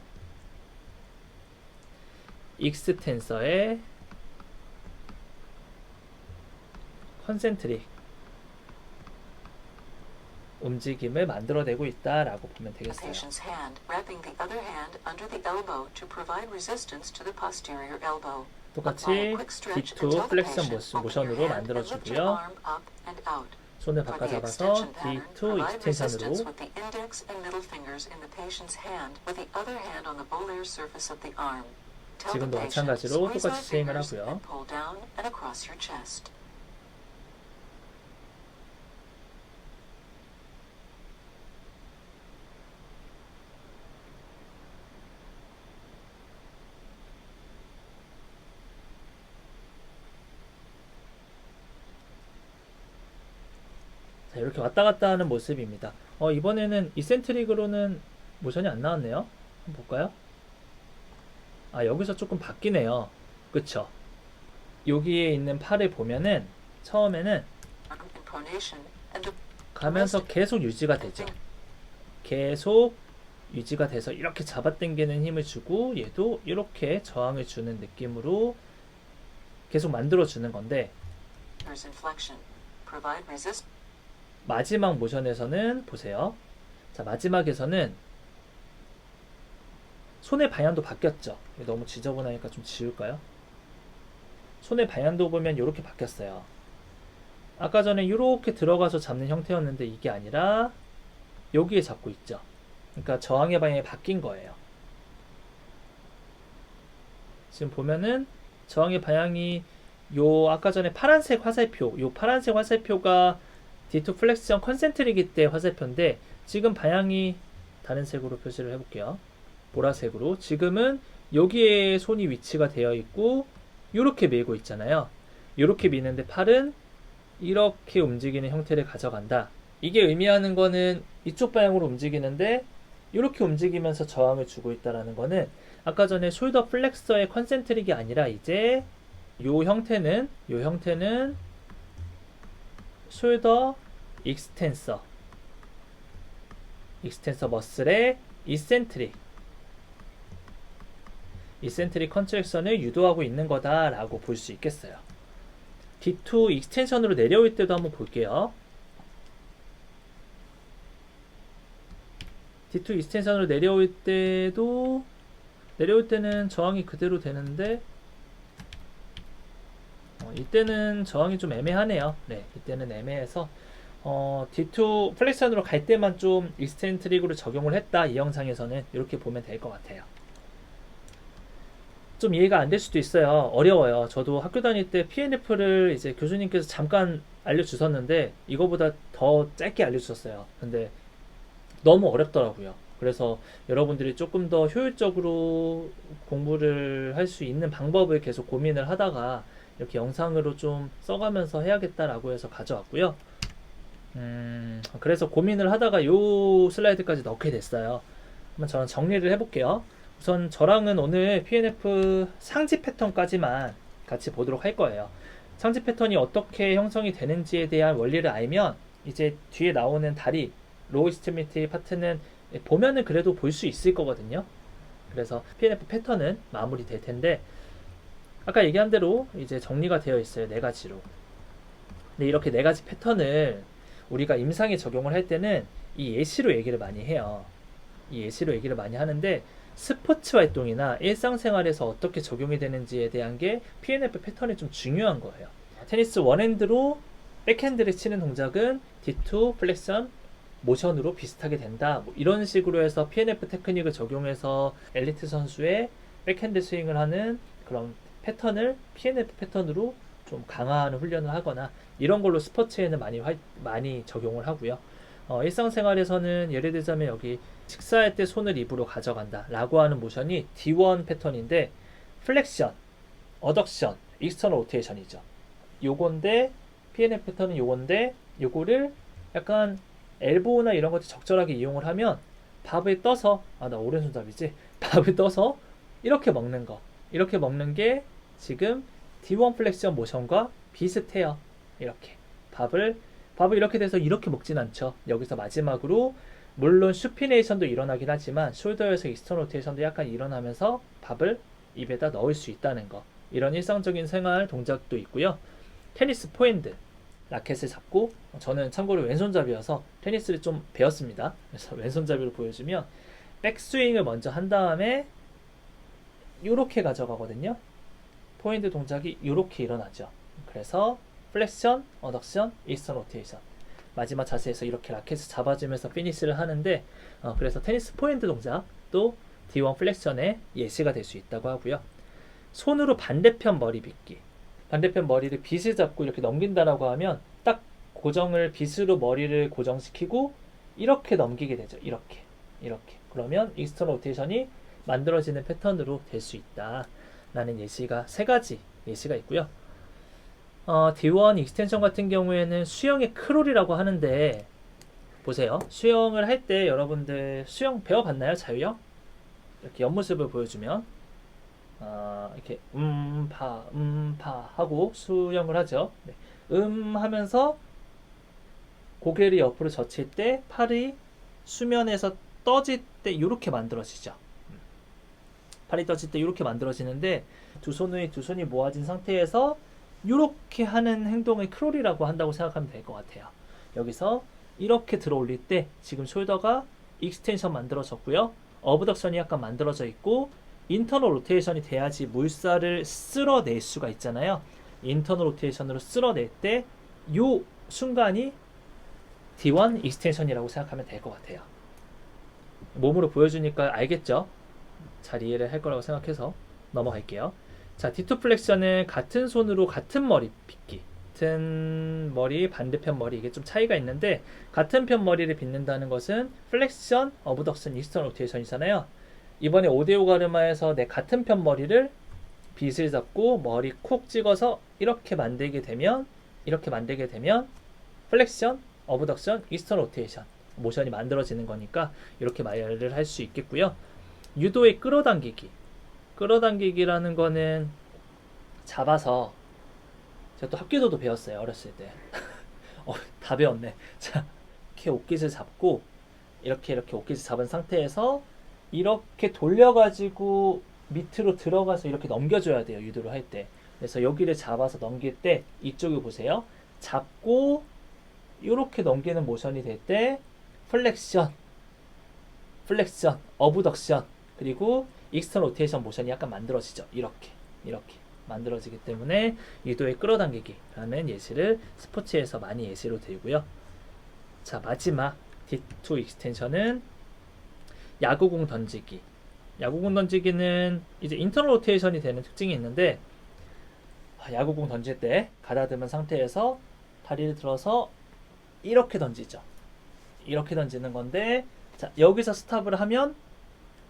익스텐서의 컨센트릭 움직임을 만들어내고 있다라고 보면 되겠어요. Patient's hand, wrapping the other hand under the elbow to provide resistance to the posterior elbow. 똑같이 Apply a quick stretch and D2 tell the 플렉션 patient, open your 모션으로 hand and lift your 만들어주고요. arm up and out. 손을 For 바꿔 the 잡아서 extension pattern, D2 provide resistance 익스텐션으로 with the index and middle fingers in the patient's hand with the other hand on the volar surface of the arm. Tell the 지금도 patient, 마찬가지로 squeeze 똑같이 my 스윙을 fingers 하고요. and pull down and across your chest. 자, 이렇게 왔다 갔다 하는 모습입니다. 이번에는 이센트릭으로는 모션이 안 나왔네요. 한번 볼까요? 아, 여기서 조금 바뀌네요. 그쵸? 여기에 있는 팔을 보면은 처음에는 Arm in pronation and the 가면서 계속 유지가 되죠. 계속 유지가 돼서 이렇게 잡아당기는 힘을 주고 얘도 이렇게 저항을 주는 느낌으로 계속 만들어 주는 건데, fingers in flexion. Provide resist. 마지막 모션에서는 보세요. 자, 마지막에서는 손의 방향도 바뀌었죠. 이거 너무 지저분하니까 좀 지울까요? 손의 방향도 보면 이렇게 바뀌었어요. 아까 전에 이렇게 들어가서 잡는 형태였는데 이게 아니라 여기에 잡고 있죠. 그러니까 저항의 방향이 바뀐 거예요. 지금 보면은 저항의 방향이 요 아까 전에 파란색 화살표, 요 파란색 화살표가 D2 플렉션 컨센트릭이 때 화살표인데 지금 방향이 다른 색으로 표시를 해볼게요. 보라색으로. 지금은 여기에 손이 위치가 되어 있고 이렇게 밀고 있잖아요. 이렇게 미는데 팔은 이렇게 움직이는 형태를 가져간다. 이게 의미하는 거는 이쪽 방향으로 움직이는데 이렇게 움직이면서 저항을 주고 있다는 거는 아까 전에 숄더 플렉서의 컨센트릭이 아니라 이제 요 형태는 숄더 익스텐서 머슬의 이센트릭 컨트랙션을 유도하고 있는 거다라고 볼 수 있겠어요. D2 익스텐션으로 내려올 때도 한번 볼게요. D2 익스텐션으로 내려올 때는 저항이 그대로 되는데 이때는 저항이 좀 애매하네요. 네, 이때는 애매해서 D2 플렉션으로 갈 때만 좀 익스텐트릭으로 적용을 했다. 이 영상에서는 이렇게 보면 될 것 같아요. 좀 이해가 안 될 수도 있어요. 어려워요. 저도 학교 다닐 때 PNF를 이제 교수님께서 잠깐 알려주셨는데 이거보다 더 짧게 알려주셨어요. 근데 너무 어렵더라고요. 그래서 여러분들이 조금 더 효율적으로 공부를 할 수 있는 방법을 계속 고민을 하다가 이렇게 영상으로 좀 써가면서 해야겠다라고 해서 가져왔고요. 그래서 고민을 하다가 요 슬라이드까지 넣게 됐어요. 한번 저는 정리를 해볼게요. 우선 저랑은 오늘 PNF 상지 패턴까지만 같이 보도록 할 거예요. 상지 패턴이 어떻게 형성이 되는지에 대한 원리를 알면 이제 뒤에 나오는 다리, 로우 익스트리미티 파트는 보면은 그래도 볼 수 있을 거거든요. 그래서 PNF 패턴은 마무리 될 텐데 아까 얘기한 대로 이제 정리가 되어 있어요. 네 가지로. 근데 이렇게 네 가지 패턴을 우리가 임상에 적용을 할 때는 이 예시로 얘기를 많이 해요. 이 예시로 얘기를 많이 하는데 스포츠 활동이나 일상생활에서 어떻게 적용이 되는지에 대한 게 PNF 패턴이 좀 중요한 거예요. 테니스 원핸드로 백핸드를 치는 동작은 D2 플렉션 모션으로 비슷하게 된다. 뭐 이런 식으로 해서 PNF 테크닉을 적용해서 엘리트 선수의 백핸드 스윙을 하는 그런 패턴을 PNF 패턴으로 좀 강화하는 훈련을 하거나 이런 걸로 스포츠에는 많이 적용을 하고요. 일상생활에서는 예를 들자면 여기 식사할 때 손을 입으로 가져간다 라고 하는 모션이 D1 패턴인데 플렉션, 어덕션, 익스터널 로테이션이죠. 요건데 PNF 패턴은 요건데 요거를 약간 엘보나 이런 것들 적절하게 이용을 하면 밥을 떠서 나 오른손잡이지 밥을 떠서 이렇게 먹는 거 이렇게 먹는 게 지금 D1 플렉션 모션과 비슷해요. 이렇게 밥을 이렇게 돼서 이렇게 먹진 않죠. 여기서 마지막으로 물론 슈피네이션도 일어나긴 하지만 숄더에서 익스터널 로테이션도 약간 일어나면서 밥을 입에다 넣을 수 있다는 거. 이런 일상적인 생활 동작도 있고요. 테니스 포핸드 라켓을 잡고 저는 참고로 왼손잡이여서 테니스를 좀 배웠습니다. 그래서 왼손잡이로 보여주면 백스윙을 먼저 한 다음에 이렇게 가져가거든요. 포핸드 동작이 이렇게 일어나죠. 그래서 플렉션, 어덕션, 익스터널 로테이션 마지막 자세에서 이렇게 라켓을 잡아주면서 피니시를 하는데 그래서 테니스 포핸드 동작도 D1 플렉션의 예시가 될 수 있다고 하고요. 손으로 반대편 머리 빗기. 반대편 머리를 빗을 잡고 이렇게 넘긴다라고 하면 딱 고정을 빗으로 머리를 고정시키고 이렇게 넘기게 되죠. 이렇게. 그러면 익스턴 로테이션이 만들어지는 패턴으로 될 수 있다. 라는 예시가 세 가지 예시가 있고요. D1 익스텐션 같은 경우에는 수영의 크롤이라고 하는데 보세요. 수영을 할 때 여러분들 수영 배워봤나요? 자유형? 이렇게 옆모습을 보여주면 이렇게 파 하고 수영을 하죠. 네. 하면서 고개를 옆으로 젖힐 때 팔이 수면에서 떠질 때 이렇게 만들어지죠. 팔이 떠질 때 이렇게 만들어지는데 두 손이 모아진 상태에서 이렇게 하는 행동을 크롤이라고 한다고 생각하면 될 것 같아요. 여기서 이렇게 들어 올릴 때 지금 숄더가 익스텐션 만들어졌고요. 어브덕션이 약간 만들어져 있고 인터널 로테이션이 돼야지 물살을 쓸어낼 수가 있잖아요. 인터널 로테이션으로 쓸어낼 때 이 순간이 D1 익스텐션이라고 생각하면 될 것 같아요. 몸으로 보여주니까 알겠죠? 잘 이해를 할 거라고 생각해서 넘어갈게요. 자, D2 플렉션은 같은 손으로 같은 머리 빗기. 같은 머리, 반대편 머리 이게 좀 차이가 있는데 같은 편 머리를 빗는다는 것은 플렉션, 어브덕션, 익스턴 로테이션이잖아요. 이번에 5대5 가르마에서 내 같은 편 머리를 빗을 잡고 머리 콕 찍어서 이렇게 만들게 되면 플렉션, 어브덕션, 익스턴 로테이션 모션이 만들어지는 거니까 이렇게 말을 할 수 있겠고요. 유도의 끌어당기기라는 거는 잡아서 제가 또 합기도도 배웠어요. 어렸을 때. 다 배웠네. 자, 이렇게 옷깃을 잡고 이렇게 옷깃을 잡은 상태에서 이렇게 돌려가지고 밑으로 들어가서 이렇게 넘겨줘야 돼요. 유도를 할 때. 그래서 여기를 잡아서 넘길 때 이쪽을 보세요. 잡고 이렇게 넘기는 모션이 될 때 플렉션, 어브덕션 그리고 익스턴 로테이션 모션이 약간 만들어지죠. 이렇게 만들어지기 때문에 유도의 끌어당기기라는 예시를 스포츠에서 많이 예시로 들고요. 자, 마지막 D2 익스텐션은 야구공 던지기. 야구공 던지기는 이제 인터널 로테이션이 되는 특징이 있는데 야구공 던질 때 가다듬은 상태에서 다리를 들어서 이렇게 던지죠. 이렇게 던지는 건데 자, 여기서 스탑을 하면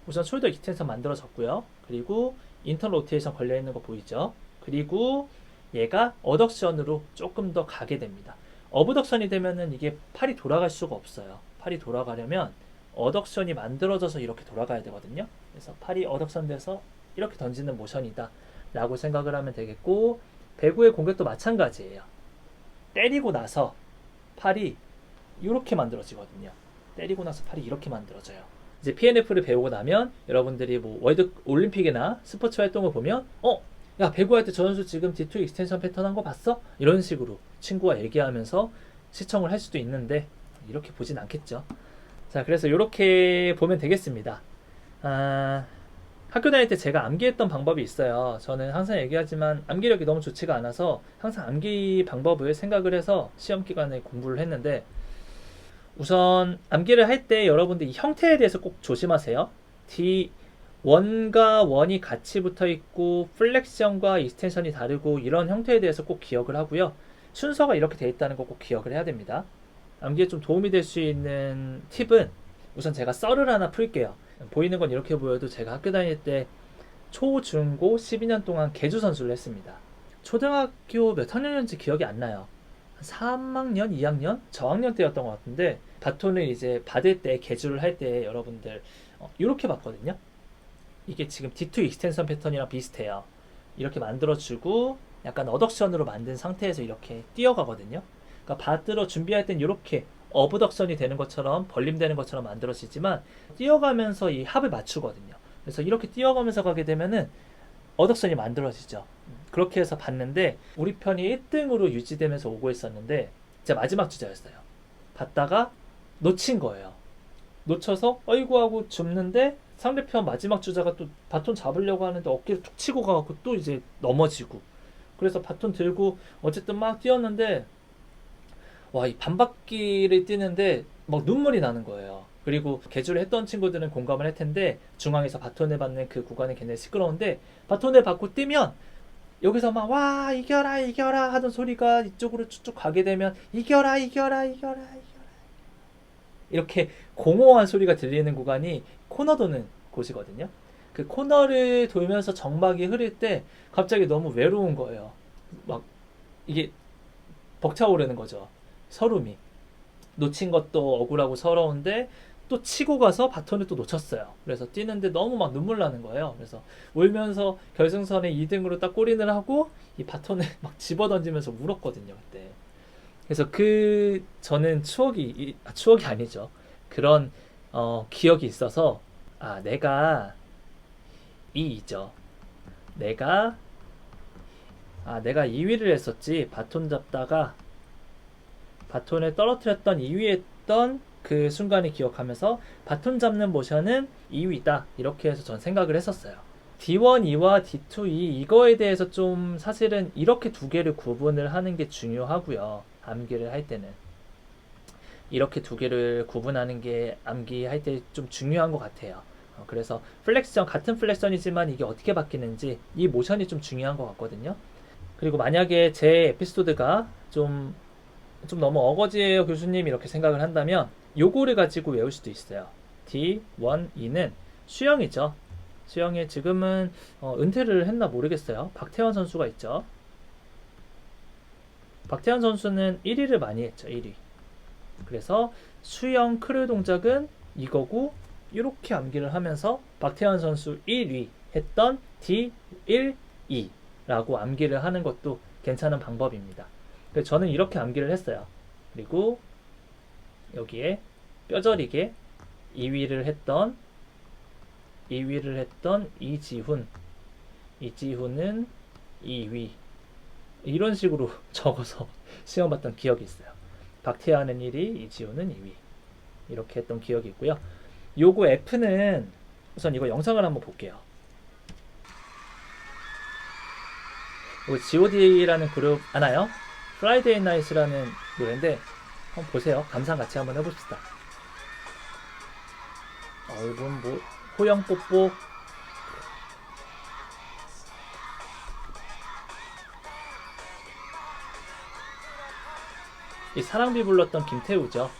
우선 숄더 익스텐션 만들어졌고요. 그리고 인터널 로테이션 걸려있는 거 보이죠? 그리고 얘가 어덕션으로 조금 더 가게 됩니다. 어브덕션이 되면은 이게 팔이 돌아갈 수가 없어요. 팔이 돌아가려면 어덕션이 만들어져서 이렇게 돌아가야 되거든요. 그래서 팔이 어덕션 돼서 이렇게 던지는 모션이다 라고 생각을 하면 되겠고 배구의 공격도 마찬가지예요. 때리고 나서 팔이 이렇게 만들어지거든요. 때리고 나서 팔이 이렇게 만들어져요. 이제 PNF를 배우고 나면 여러분들이 뭐 월드 올림픽이나 스포츠 활동을 보면 야 배구할 때 저 선수 지금 D2 익스텐션 패턴 한 거 봤어? 이런 식으로 친구와 얘기하면서 시청을 할 수도 있는데 이렇게 보진 않겠죠. 자, 그래서 이렇게 보면 되겠습니다. 학교 다닐 때 제가 암기했던 방법이 있어요. 저는 항상 얘기하지만 암기력이 너무 좋지가 않아서 항상 암기 방법을 생각을 해서 시험 기간에 공부를 했는데 우선 암기를 할 때 여러분들 이 형태에 대해서 꼭 조심하세요. D1과 1이 같이 붙어 있고 플렉션과 익스텐션이 다르고 이런 형태에 대해서 꼭 기억을 하고요. 순서가 이렇게 되어 있다는 거 꼭 기억을 해야 됩니다. 암기에 좀 도움이 될 수 있는 팁은 우선 제가 썰을 하나 풀게요. 보이는 건 이렇게 보여도 제가 학교 다닐 때 초, 중, 고 12년 동안 계주 선수를 했습니다. 초등학교 몇 학년인지 기억이 안 나요. 3학년, 2학년? 저학년 때였던 것 같은데 바톤을 이제 받을 때 계주를 할 때 여러분들 이렇게 받거든요. 이게 지금 D2 익스텐션 패턴이랑 비슷해요. 이렇게 만들어주고 약간 어덕션으로 만든 상태에서 이렇게 뛰어가거든요. 그러니까 받들어 준비할 땐 이렇게 어브덕션이 되는 것처럼 벌림되는 것처럼 만들어지지만 뛰어가면서 이 합을 맞추거든요. 그래서 이렇게 뛰어가면서 가게 되면은 어덕션이 만들어지죠. 그렇게 해서 봤는데 우리 편이 1등으로 유지되면서 오고 있었는데 제 마지막 주자였어요. 봤다가 놓친 거예요. 놓쳐서 어이구 하고 줍는데 상대편 마지막 주자가 또 바톤 잡으려고 하는데 어깨를 툭 치고 가갖고 또 이제 넘어지고 그래서 바톤 들고 어쨌든 막 뛰었는데 와, 이 반바퀴를 뛰는데 막 눈물이 나는 거예요. 그리고 개주를 했던 친구들은 공감을 할 텐데 중앙에서 바톤을 받는 그 구간이 굉장히 시끄러운데 바톤을 받고 뛰면 여기서 막 와 이겨라 이겨라 하던 소리가 이쪽으로 쭉쭉 가게 되면 이겨라 이겨라 이겨라 이겨라 이렇게 공허한 소리가 들리는 구간이 코너 도는 곳이거든요. 그 코너를 돌면서 정막이 흐를 때 갑자기 너무 외로운 거예요. 막 이게 벅차오르는 거죠. 서름이. 놓친 것도 억울하고 서러운데 또 치고 가서 바톤을 또 놓쳤어요. 그래서 뛰는데 너무 막 눈물 나는 거예요. 그래서 울면서 결승선에 2등으로 딱 골인을 하고 이 바톤을 막 집어던지면서 울었거든요. 그때. 그래서 저는 추억이 아니죠. 그런 기억이 있어서 내가 이죠. 내가 2위를 했었지. 바톤 잡다가 바톤을 떨어뜨렸던 2위 했던 그 순간을 기억하면서 바톤 잡는 모션은 2위다. 이렇게 해서 전 생각을 했었어요. D1E와 D2E 이거에 대해서 좀 사실은 이렇게 두 개를 구분을 하는 게 중요하고요. 암기를 할 때는. 이렇게 두 개를 구분하는 게 암기할 때 좀 중요한 것 같아요. 그래서 플렉션, 같은 플렉션이지만 이게 어떻게 바뀌는지 이 모션이 좀 중요한 것 같거든요. 그리고 만약에 제 에피소드가 좀 너무 어거지예요 교수님 이렇게 생각을 한다면 요거를 가지고 외울 수도 있어요. D1E는 수영이죠. 수영에 지금은 은퇴를 했나 모르겠어요. 박태환 선수가 있죠. 박태환 선수는 1위를 많이 했죠. 1위. 그래서 수영 크루 동작은 이거고 이렇게 암기를 하면서 박태환 선수 1위 했던 D1E 라고 암기를 하는 것도 괜찮은 방법입니다. 그래서 저는 이렇게 암기를 했어요. 그리고 여기에 뼈저리게 2위를 했던 이지훈은 2위 이런 식으로 적어서 시험 봤던 기억이 있어요. 박태환은 1위, 이지훈은 2위 이렇게 했던 기억이 있고요. 요거 F는 우선 이거 영상을 한번 볼게요. 이거 G.O.D라는 그룹 아나요? Friday Night라는 노래인데 한번 보세요. 감상 같이 한번 해봅시다. 이건 뭐 호영 뽀뽀 이 사랑비 불렀던 김태우죠.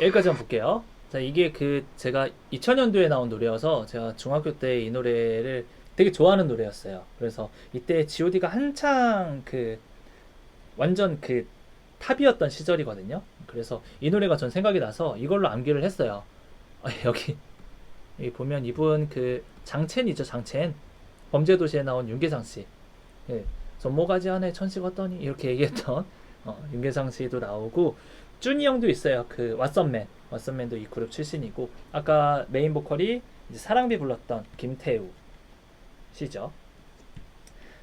여기까지 한번 볼게요. 자, 이게 제가 2000년도에 나온 노래여서 제가 중학교 때 이 노래를 되게 좋아하는 노래였어요. 그래서 이때 G.O.D가 한창 완전 탑이었던 시절이거든요. 그래서 이 노래가 전 생각이 나서 이걸로 암기를 했어요. 여기 보면 이분 장첸이죠. 장첸. 범죄도시에 나온 윤계상 씨. 손모가지 안에 천식 어떠니 이렇게 얘기했던 윤계상 씨도 나오고 쭈니 형도 있어요. 왓썸맨도 이 그룹 출신이고 아까 메인 보컬이 이제 사랑비 불렀던 김태우 씨죠.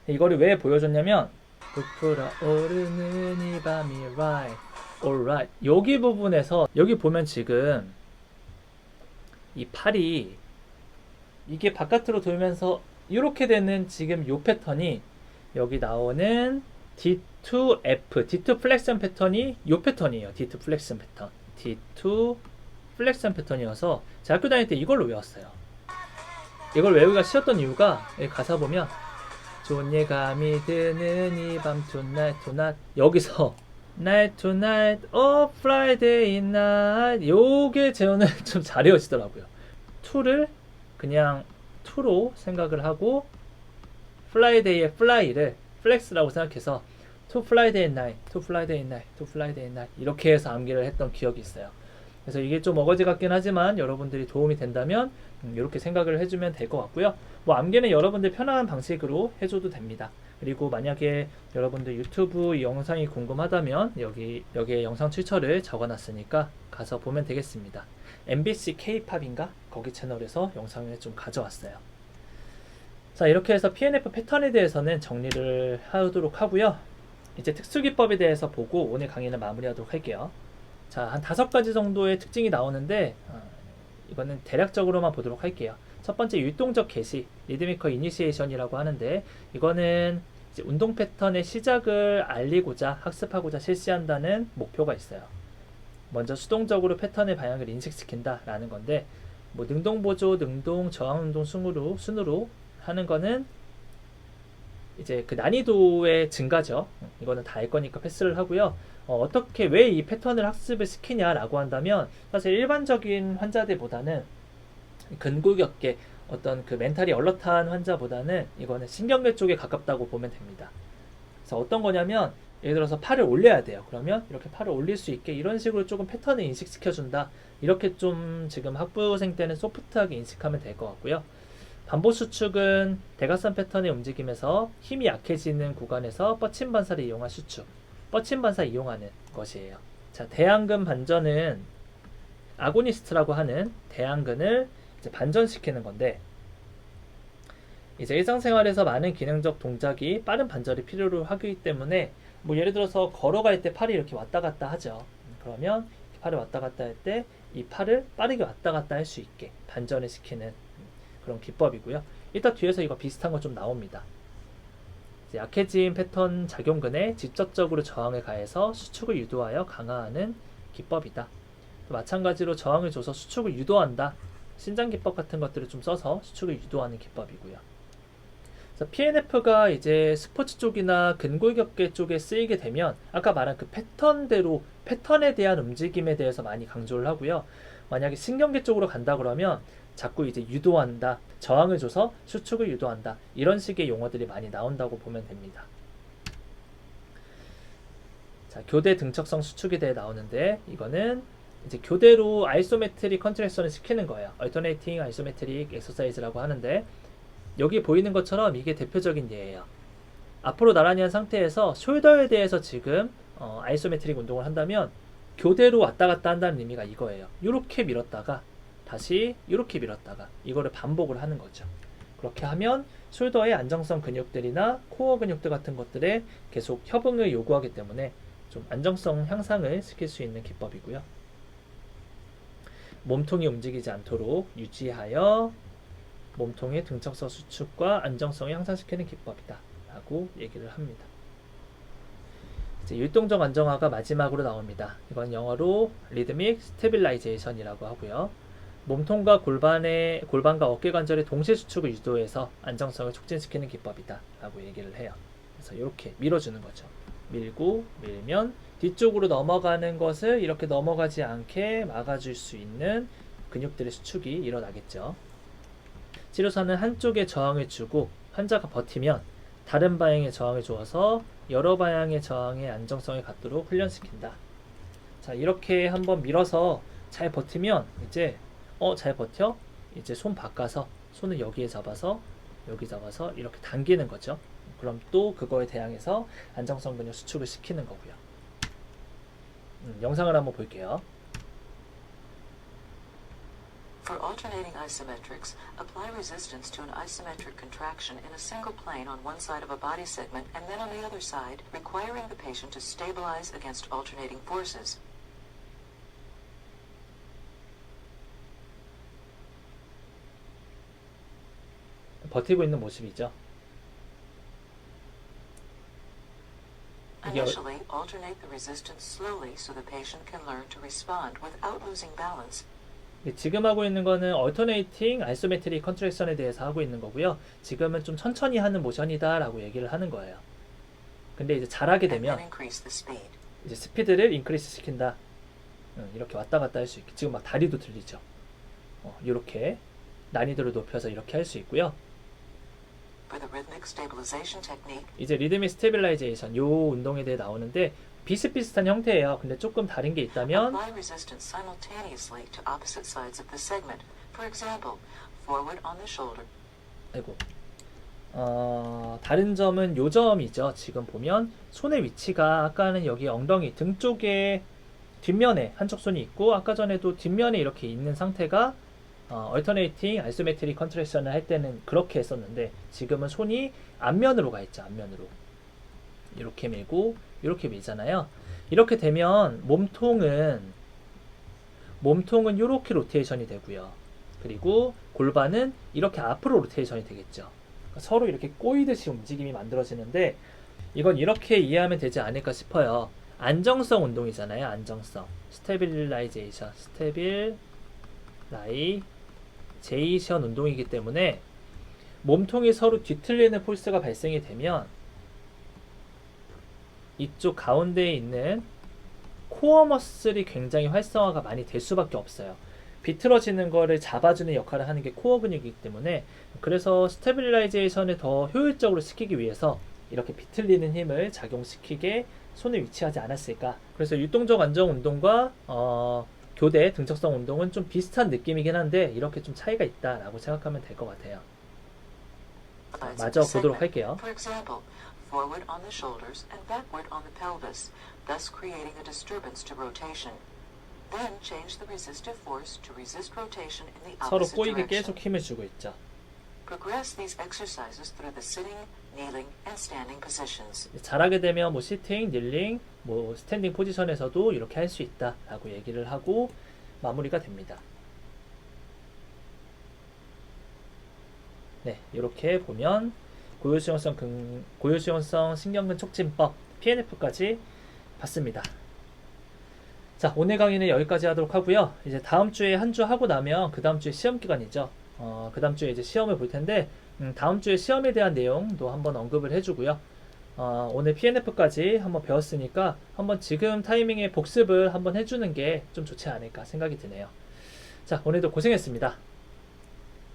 이거를 왜 보여줬냐면 부풀어 오르는 이 밤이 right, alright 여기 부분에서 여기 보면 지금 이 팔이 이게 바깥으로 돌면서 이렇게 되는 지금 요 패턴이 여기 나오는 D2F, D2 플렉션 패턴이 요 패턴이에요. D2 플렉션 패턴. D2 플렉션 패턴이어서 제가 학교 다닐 때 이걸로 외웠어요. 이걸 외우기가 쉬웠던 이유가 여기 가사 보면 좋은 예감이 드는 이 밤 tonight tonight 여기서 night tonight oh Friday night 요게 재현을 좀 잘 외워지더라고요. 2를 그냥 2로 생각을 하고 Friday의 fly를 플렉스라고 생각해서 to Friday night, to Friday night, to Friday night 이렇게 해서 암기를 했던 기억이 있어요. 그래서 이게 좀 어거지 같긴 하지만 여러분들이 도움이 된다면 이렇게 생각을 해주면 될 것 같고요. 뭐 암기는 여러분들 편안한 방식으로 해줘도 됩니다. 그리고 만약에 여러분들 유튜브 이 영상이 궁금하다면 여기에 영상 출처를 적어놨으니까 가서 보면 되겠습니다. MBC K-팝인가? 거기 채널에서 영상을 좀 가져왔어요. 자, 이렇게 해서 PNF 패턴에 대해서는 정리를 하도록 하고요. 이제 특수기법에 대해서 보고 오늘 강의는 마무리하도록 할게요. 자, 한 5가지 정도의 특징이 나오는데 이거는 대략적으로만 보도록 할게요. 첫 번째 율동적 개시, 리드미컬 이니시에이션이라고 하는데 이거는 이제 운동 패턴의 시작을 알리고자 학습하고자 실시한다는 목표가 있어요. 먼저 수동적으로 패턴의 방향을 인식시킨다라는 건데 뭐 능동 보조, 능동, 저항 운동 순으로 하는 거는 이제 그 난이도의 증가죠. 이거는 다 알 거니까 패스를 하고요. 어떻게 왜 이 패턴을 학습을 시키냐라고 한다면 사실 일반적인 환자들보다는 근골격계 어떤 그 멘탈이 얼럿한 환자보다는 이거는 신경계 쪽에 가깝다고 보면 됩니다. 그래서 어떤 거냐면 예를 들어서 팔을 올려야 돼요. 그러면 이렇게 팔을 올릴 수 있게 이런 식으로 조금 패턴을 인식시켜준다. 이렇게 좀 지금 학부생 때는 소프트하게 인식하면 될 것 같고요. 반복 수축은 대각선 패턴의 움직임에서 힘이 약해지는 구간에서 뻗침 반사를 이용한 수축, 뻗침 반사 이용하는 것이에요. 자, 대안근 반전은 아고니스트라고 하는 대안근을 이제 반전시키는 건데 이제 일상생활에서 많은 기능적 동작이 빠른 반전이 필요로 하기 때문에 뭐 예를 들어서 걸어갈 때 팔이 이렇게 왔다 갔다 하죠. 그러면 팔이 왔다 갔다 할 때 이 팔을 빠르게 왔다 갔다 할 수 있게 반전을 시키는 그런 기법이고요. 이따 뒤에서 이거 비슷한 거 좀 나옵니다. 이제 약해진 패턴 작용근에 직접적으로 저항을 가해서 수축을 유도하여 강화하는 기법이다. 또 마찬가지로 저항을 줘서 수축을 유도한다. 신장 기법 같은 것들을 좀 써서 수축을 유도하는 기법이고요. 그래서 PNF가 이제 스포츠 쪽이나 근골격계 쪽에 쓰이게 되면 아까 말한 그 패턴대로 패턴에 대한 움직임에 대해서 많이 강조를 하고요. 만약에 신경계 쪽으로 간다 그러면 자꾸 이제 유도한다, 저항을 줘서 수축을 유도한다 이런 식의 용어들이 많이 나온다고 보면 됩니다. 자, 교대 등척성 수축에 대해 나오는데 이거는 이제 교대로 아이소메트릭 컨트랙션을 시키는 거예요. 얼터네이팅 아이소메트릭 엑서사이즈라고 하는데 여기 보이는 것처럼 이게 대표적인 예예요. 앞으로 나란히 한 상태에서 숄더에 대해서 지금 아이소메트릭 운동을 한다면 교대로 왔다 갔다 한다는 의미가 이거예요. 이렇게 밀었다가 다시 이렇게 밀었다가 이거를 반복을 하는 거죠. 그렇게 하면 숄더의 안정성 근육들이나 코어 근육들 같은 것들에 계속 협응을 요구하기 때문에 좀 안정성 향상을 시킬 수 있는 기법이고요. 몸통이 움직이지 않도록 유지하여 몸통의 등척성 수축과 안정성을 향상시키는 기법이다 라고 얘기를 합니다. 이제 율동적 안정화가 마지막으로 나옵니다. 이건 영어로 리드믹 스테빌라이제이션이라고 하고요. 몸통과 골반과 어깨 관절의 동시에 수축을 유도해서 안정성을 촉진시키는 기법이다 라고 얘기를 해요. 그래서 이렇게 밀어주는 거죠. 밀고 밀면 뒤쪽으로 넘어가는 것을 이렇게 넘어가지 않게 막아줄 수 있는 근육들의 수축이 일어나겠죠. 치료사는 한쪽에 저항을 주고 환자가 버티면 다른 방향에 저항을 주어서 여러 방향의 저항의 안정성을 갖도록 훈련시킨다. 자, 이렇게 한번 밀어서 잘 버티면 이제 잘 버텨? 이제 손 바꿔서 손을 여기에 잡아서 여기 잡아서 이렇게 당기는 거죠. 그럼 또 그거에 대항해서 안정성 근육 수축을 시키는 거고요. 영상을 한번 볼게요. For alternating isometrics, apply resistance to an isometric contraction in a single plane on one side of a body segment and then on the other side, requiring the patient to stabilize against alternating forces. 버티고 있는 모습이죠. Initially, alternate the resistance slowly so the patient can learn to respond without losing balance. 지금 하고 있는 거는 얼터네이팅 아이소메트릭 컨트랙션에 대해서 하고 있는 거고요. 지금은 좀 천천히 하는 모션이다 라고 얘기를 하는 거예요. 근데 이제 잘하게 되면 이제 스피드를 인크리스 시킨다. 이렇게 왔다 갔다 할 수 있게. 지금 막 다리도 들리죠. 이렇게 난이도를 높여서 이렇게 할 수 있고요. 이제 리드믹 스테빌라이제이션 요 운동에 대해 나오는데 비슷비슷한 형태예요. 근데 조금 다른 게 있다면 아이고 다른 점은 요 점이죠. 지금 보면 손의 위치가 아까는 여기 엉덩이 등 쪽에 뒷면에 한쪽 손이 있고 아까 전에도 뒷면에 이렇게 있는 상태가 얼터네이팅 아이소메트릭 컨트랙션을 할 때는 그렇게 했었는데 지금은 손이 앞면으로 가 있죠. 앞면으로 이렇게 밀고 이렇게 밀잖아요. 이렇게 되면 몸통은 몸통은 이렇게 로테이션이 되고요. 그리고 골반은 이렇게 앞으로 로테이션이 되겠죠. 서로 이렇게 꼬이듯이 움직임이 만들어지는데 이건 이렇게 이해하면 되지 않을까 싶어요. 안정성 운동이잖아요. 안정성. 스테빌라이제이션, 스테빌라이제이션 운동이기 때문에 몸통이 서로 뒤틀리는 폴스가 발생이 되면 이쪽 가운데에 있는 코어 머슬이 굉장히 활성화가 많이 될 수밖에 없어요. 비틀어지는 거를 잡아주는 역할을 하는 게 코어 근육이기 때문에 그래서 스테빌라이제이션을 더 효율적으로 시키기 위해서 이렇게 비틀리는 힘을 작용시키게 손에 위치하지 않았을까. 그래서 유동적 안정 운동과 교대 등척성 운동은 좀 비슷한 느낌이긴 한데 이렇게 좀 차이가 있다라고 생각하면 될 것 같아요. 마저 보도록 할게요. For example, forward on the shoulders and backward on the pelvis, thus creating a disturbance to rotation. Then change the resistive force to resist rotation in the 서로 opposite 꼬이게 direction. 계속 힘을 주고 있죠. Progress these exercises through the sitting, kneeling, and standing positions. 잘하게 되면 뭐 시팅, 닐링, 뭐 스탠딩 포지션에서도 이렇게 할 수 있다라고 얘기를 하고 마무리가 됩니다. 네, 이렇게 보면 고유수용성 신경근 촉진법 PNF까지 봤습니다. 자, 오늘 강의는 여기까지 하도록 하고요. 이제 다음 주에 한 주 하고 나면 그 다음 주에 시험 기간이죠. 그 다음 주에 이제 시험을 볼 텐데 다음 주에 시험에 대한 내용도 한번 언급을 해주고요. 오늘 PNF까지 한번 배웠으니까 한번 지금 타이밍에 복습을 한번 해주는 게 좀 좋지 않을까 생각이 드네요. 자, 오늘도 고생했습니다.